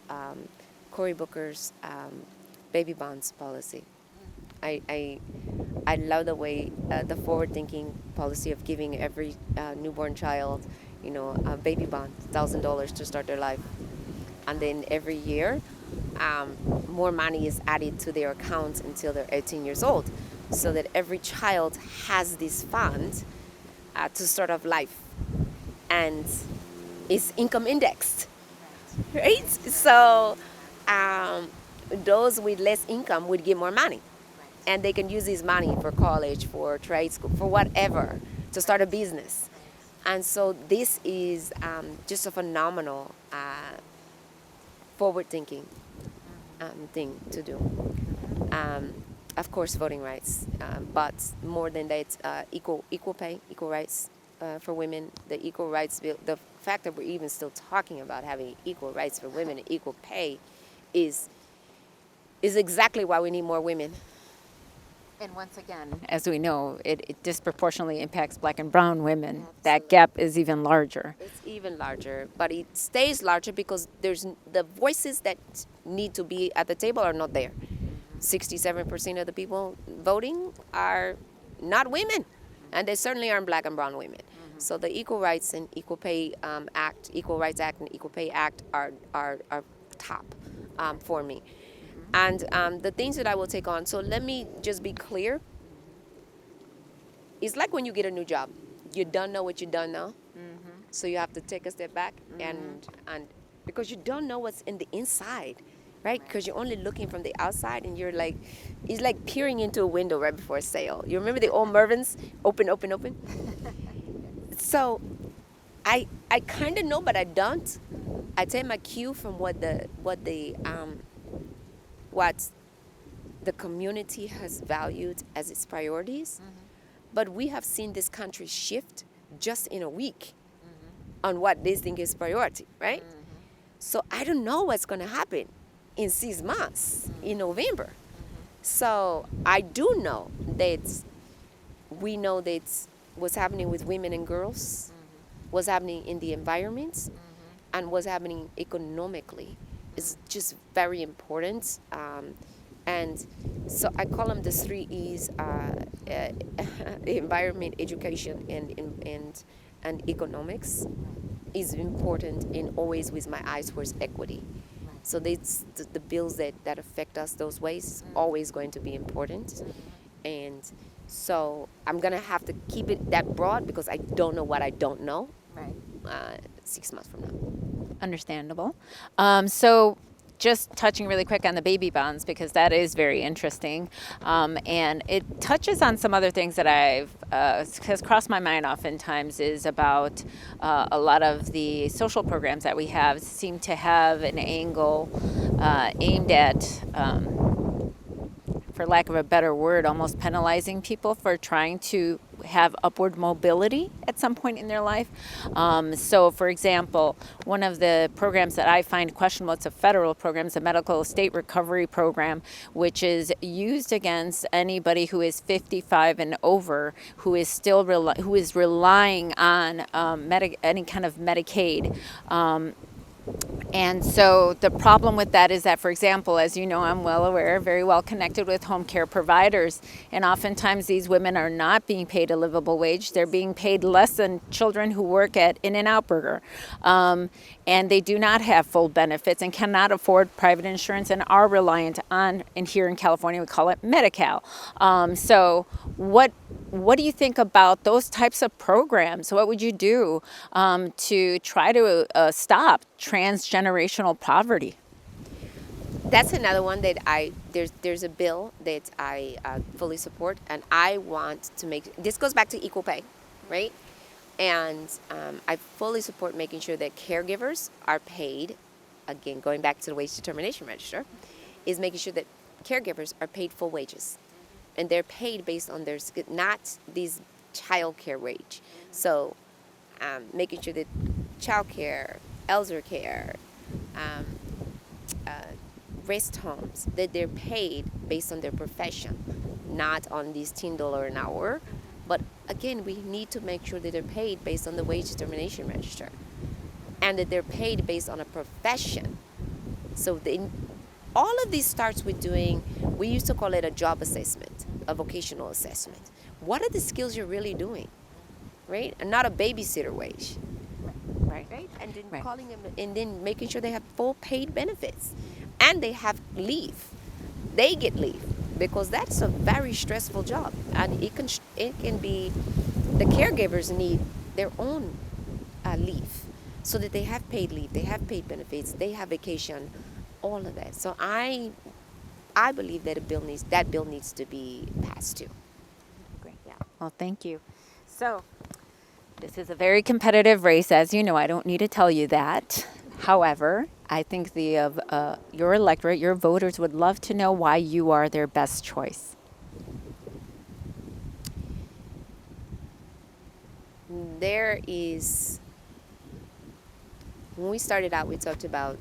Speaker 2: Cory Booker's baby bonds policy. I love the way the forward-thinking policy of giving every newborn child, a baby bond, $1,000 to start their life, and then every year, more money is added to their accounts until they're 18 years old, so that every child has this fund to start off life, and is income indexed, right? So those with less income would get more money, and they can use this money for college, for trade school, for whatever, to start a business. And so this is just a phenomenal forward-thinking thing to do. Of course, voting rights, but more than that, equal pay, equal rights for women. The equal rights bill, the fact that we're even still talking about having equal rights for women and equal pay, is exactly why we need more women.
Speaker 1: And once again, as we know, it disproportionately impacts Black and brown women.
Speaker 2: Absolutely.
Speaker 1: That gap is even larger.
Speaker 2: It's even larger, but it stays larger because there's the voices that need to be at the table are not there. 67% of the people voting are not women, and they certainly aren't Black and brown women. So the Equal Rights and Equal Pay Act, Equal Rights Act and Equal Pay Act are top for me. And the things that I will take on, so let me just be clear. It's like when you get a new job. You don't know what you don't know. So you have to take a step back and because you don't know what's in the inside, right? Because you're only looking from the outside, and you're like, it's like peering into a window right before a sale. You remember the old Mervyn's? Open, open, open? So I kind of know, but I don't. I take my cue from what the community has valued as its priorities. But we have seen this country shift just in a week on what they think is priority, right? So I don't know what's going to happen in 6 months, in November. So I do know that we know that what's happening with women and girls, what's happening in the environment, and what's happening economically is just very important. And so I call them the 3 E's: environment, education, and economics is important, and always with my eyes towards equity. So that's the bills that affect us those ways, always going to be important. And so I'm going to have to keep it that broad because I don't know what I don't know 6 months from now.
Speaker 1: Understandable. So just touching really quick on the baby bonds, because that is very interesting. And it touches on some other things that has crossed my mind oftentimes, is about a lot of the social programs that we have seem to have an angle aimed at, for lack of a better word, almost penalizing people for trying to have upward mobility at some point in their life. So, for example, one of the programs that I find questionable, it's a federal program, it's a medical estate recovery program, which is used against anybody who is 55 and over, who is still who is relying on any kind of Medicaid. And so the problem with that is that, for example, as you know, I'm well aware, very well connected with home care providers, and oftentimes these women are not being paid a livable wage. They're being paid less than children who work at In-N-Out Burger. And they do not have full benefits and cannot afford private insurance and are reliant on, and here in California we call it Medi-Cal. So what do you think about those types of programs? What would you do to try to stop transgenerational poverty?
Speaker 2: That's another one that there's a bill that I fully support, and I want to make, this goes back to equal pay, right? And I fully support making sure that caregivers are paid, again, going back to the wage determination register, is making sure that caregivers are paid full wages. And they're paid based on their skill, not these child care wage. So making sure that child care, elder care, rest homes, that they're paid based on their profession, not on these $10 an hour. But again, we need to make sure that they're paid based on the wage determination register, and that they're paid based on a profession. So all of this starts with doing, we used to call it a job assessment, a vocational assessment. What are the skills you're really doing, right? And not a babysitter wage. Right? And then calling them, and then making sure they have full paid benefits, and they have leave. They get leave because that's a very stressful job, and it can be, the caregivers need their own leave, so that they have paid leave, they have paid benefits, they have vacation, all of that. So I believe that that bill needs to be passed too.
Speaker 1: Great. Yeah. Well, thank you. So, this is a very competitive race, as you know. I don't need to tell you that. However, I think your electorate, your voters, would love to know why you are their best choice.
Speaker 2: There is, when we started out, we talked about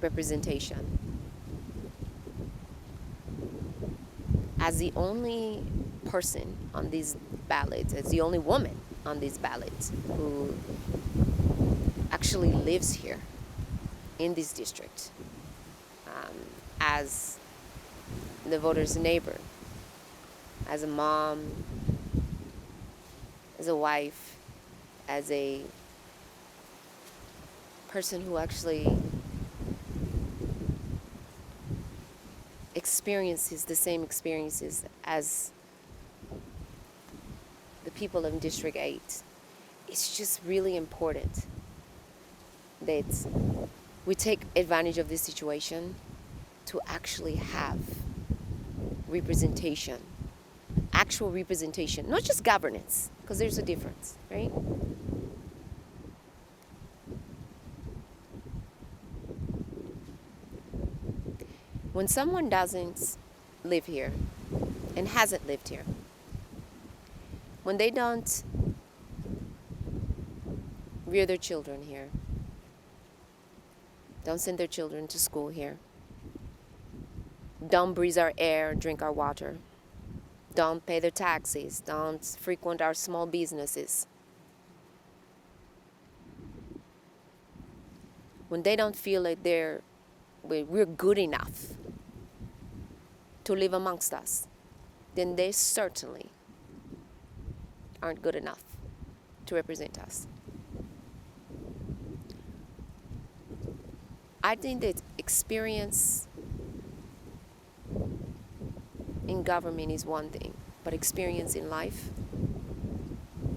Speaker 2: representation. As the only person on these ballots, as the only woman on these ballots who actually lives here in this district, as the voter's neighbor, as a mom, as a wife, as a person who actually experiences the same experiences as the people in District 8. It's just really important that we take advantage of this situation to actually have representation, actual representation, not just governance, because there's a difference, right? When someone doesn't live here and hasn't lived here, when they don't rear their children here, don't send their children to school here, don't breathe our air, drink our water, don't pay their taxes, don't frequent our small businesses, when they don't feel like we're good enough to live amongst us, then they certainly aren't good enough to represent us. I think that experience in government is one thing, but experience in life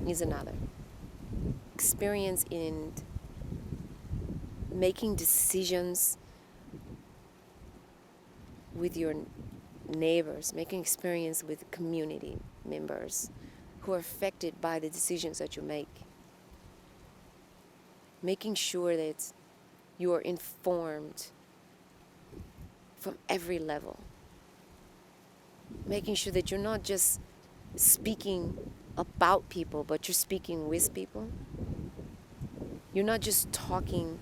Speaker 2: is another. Experience in making decisions with your neighbors, making experience with community members who are affected by the decisions that you make. Making sure that you are informed from every level. Making sure that you're not just speaking about people, but you're speaking with people. You're not just talking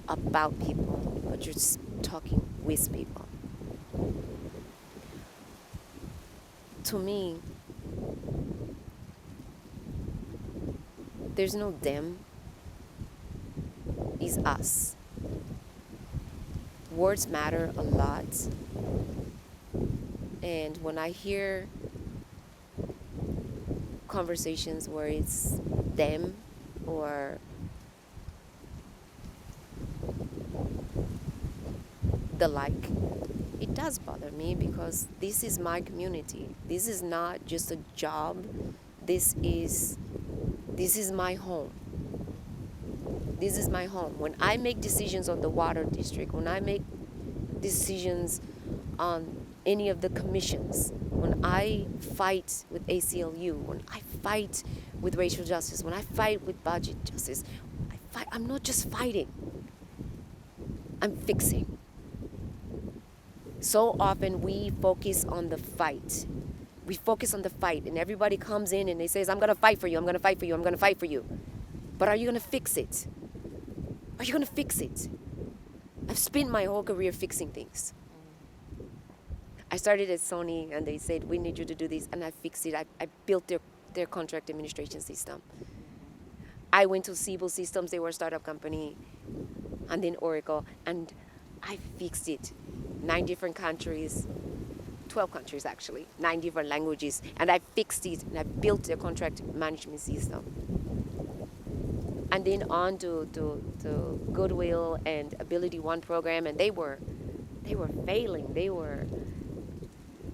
Speaker 2: about people, but you're talking with people. To me, there's no them, it's us. Words matter a lot. And when I hear conversations where it's them or the like, it does bother me, because this is my community. This is not just a job. This is my home. This is my home. When I make decisions on the water district, when I make decisions on any of the commissions, when I fight with ACLU, when I fight with racial justice, when I fight with budget justice, I'm not just fighting. I'm fixing. So often we focus on the fight. We focus on the fight, and everybody comes in and they say, I'm going to fight for you, I'm going to fight for you, I'm going to fight for you. But are you going to fix it? Are you going to fix it? I've spent my whole career fixing things. I started at Sony, and they said, we need you to do this, and I fixed it. I built their contract administration system. I went to Siebel Systems, they were a startup company, and then Oracle, and I fixed it. 9 different countries, 12 countries actually, 9 different languages, and I fixed it and I built a contract management system. And then on to Goodwill and Ability One program, and they were failing. They were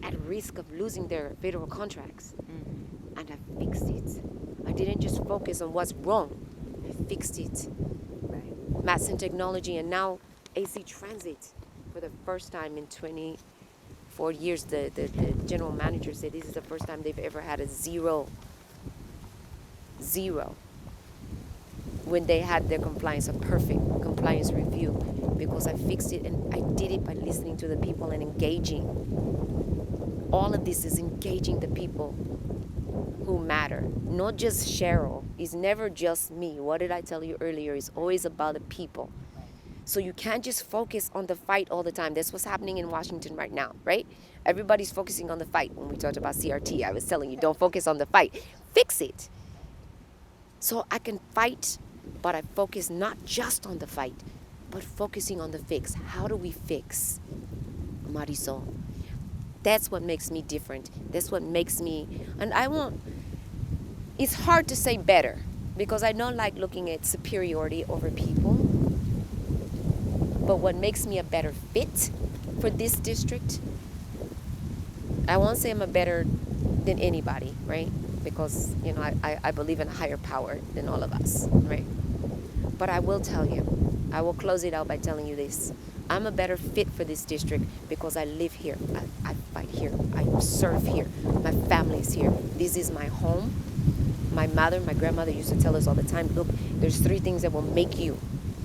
Speaker 2: at risk of losing their federal contracts. And I fixed it. I didn't just focus on what's wrong. I fixed it.
Speaker 1: Right.
Speaker 2: Maths and technology, and now AC Transit. For the first time in 24 years, the general manager said this is the first time they've ever had a zero when they had their compliance, a perfect compliance review, because I fixed it, and I did it by listening to the people and engaging. All of this is engaging the people who matter, not just Cheryl. It's never just me. What did I tell you earlier? It's always about the people. So you can't just focus on the fight all the time. That's what's happening in Washington right now, right? Everybody's focusing on the fight. When we talked about CRT, I was telling you, don't focus on the fight. Fix it. So I can fight, but I focus not just on the fight, but focusing on the fix. How do we fix, Marisol? That's what makes me different. That's what makes me, and it's hard to say better, because I don't like looking at superiority over people. But what makes me a better fit for this district, I won't say I'm a better than anybody, right? Because, I believe in a higher power than all of us, right? But I will tell you, I will close it out by telling you this. I'm a better fit for this district because I live here. I fight here. I serve here. My family is here. This is my home. My grandmother used to tell us all the time, look, there's 3 things that will make you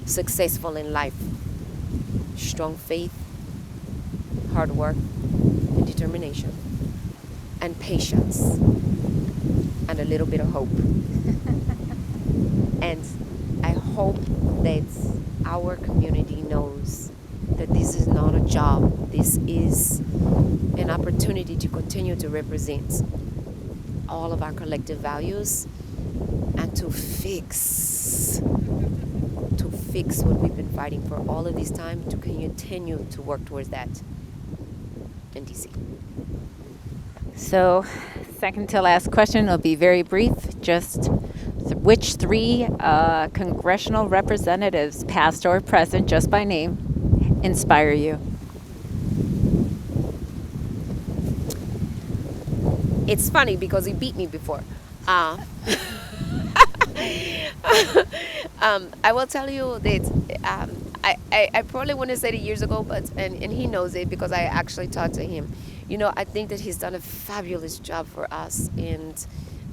Speaker 2: successful in life. Strong faith, hard work, and determination, and patience, and a little bit of hope. And I hope that our community knows that this is not a job. This is an opportunity to continue to represent all of our collective values and to fix what we've been fighting for all of this time, to continue to work towards that in DC.
Speaker 1: So, second to last question will be very brief. Just which 3 congressional representatives, past or present, just by name, inspire you?
Speaker 2: It's funny because he beat me before. I will tell you that I probably wouldn't have said it years ago, but and he knows it because I actually talked to him. I think that he's done a fabulous job for us, and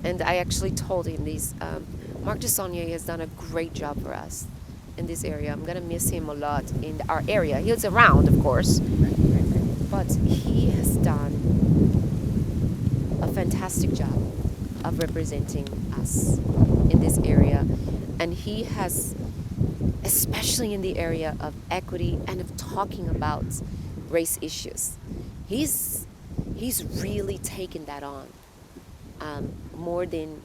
Speaker 2: I actually told him this. Mark DeSaulnier has done a great job for us in this area. I'm gonna miss him a lot in our area. He's around, of course, but he has done a fantastic job of representing us in this area, and he has, especially in the area of equity and of talking about race issues, he's really taken that on more than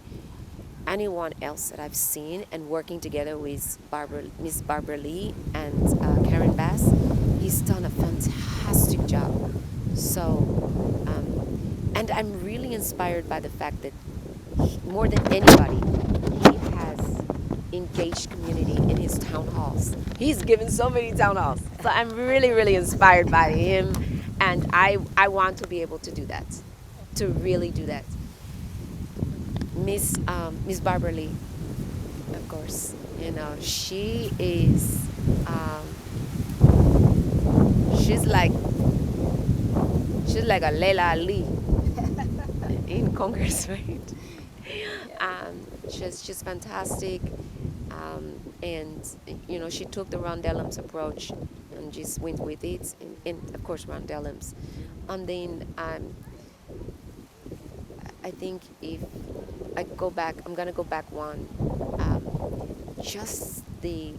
Speaker 2: anyone else that I've seen, and working together with Miss Barbara Lee and Karen Bass, he's done a fantastic job. So and I'm really inspired by the fact that more than anybody, he has engaged community in his town halls. He's given so many town halls. So I'm really, really inspired by him. And I want to be able to do that, to really do that. Miss Barbara Lee, of course, she is, she's like a Leila Ali in Congress, right? She's fantastic, and she took the Rondellam's approach and just went with it, and of course Rondellam's, and then I think if I go back, I'm gonna go back one, just the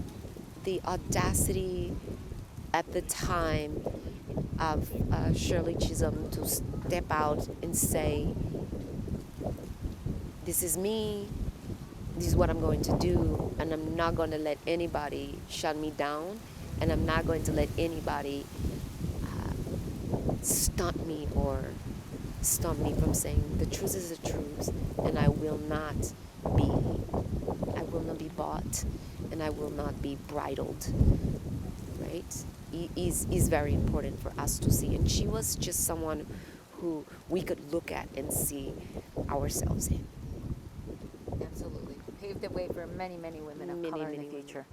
Speaker 2: audacity at the time of Shirley Chisholm to step out and say, this is me, this is what I'm going to do, and I'm not going to let anybody shut me down. And I'm not going to let anybody stop me from saying the truth is the truth, and I will not be bought, and I will not be bridled, right? Is very important for us to see. And she was just someone who we could look at and see ourselves in.
Speaker 1: Absolutely. Paved the way for many, many women of
Speaker 2: Many,
Speaker 1: color in
Speaker 2: many
Speaker 1: the
Speaker 2: women.
Speaker 1: future.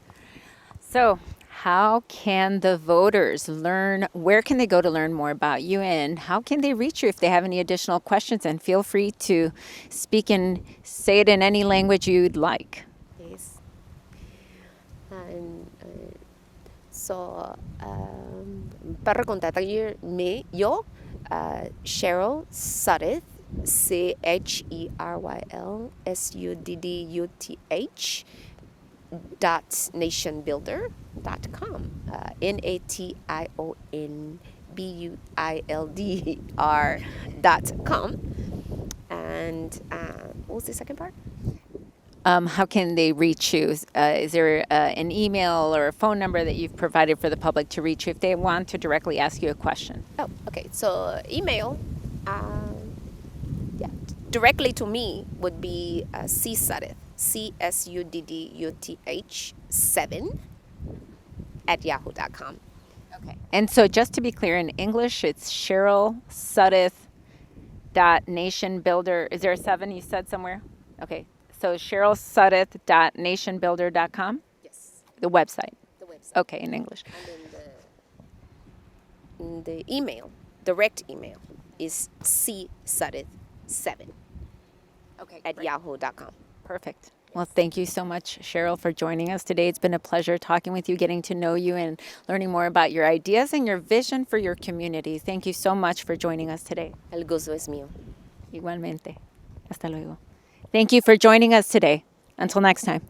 Speaker 1: So, how can the voters learn? Where can they go to learn more about you? And how can they reach you if they have any additional questions? And feel free to say it in any language you'd like.
Speaker 2: Yes. And so, para contactarme yo, Cheryl Sudduth, CHERYLSUDDUTH .nationbuilder.com, NATIONBUILDR.com. And what was the second part?
Speaker 1: How can they reach you? Is there an email or a phone number that you've provided for the public to reach you if they want to directly ask you a question?
Speaker 2: Oh, okay. So email, yeah, directly to me would be C Sudduth, CSUDDUTH 7 at yahoo.com.
Speaker 1: Okay. And so, just to be clear, in English, it's Cheryl Sudduth .nationbuilder. Is there a 7 you said somewhere? Okay. So Cheryl Sudduth .nationbuilder.com,
Speaker 2: Yes,
Speaker 1: the website.
Speaker 2: the website.
Speaker 1: Okay, in English.
Speaker 2: And then the email, direct email, is csudduth7
Speaker 1: Okay.
Speaker 2: at yahoo.com.
Speaker 1: Perfect. Well, thank you so much, Cheryl, for joining us today. It's been a pleasure talking with you, getting to know you, and learning more about your ideas and your vision for your community. Thank you so much for joining us today.
Speaker 2: El gusto es mío.
Speaker 1: Igualmente. Hasta luego. Thank you for joining us today. Until next time.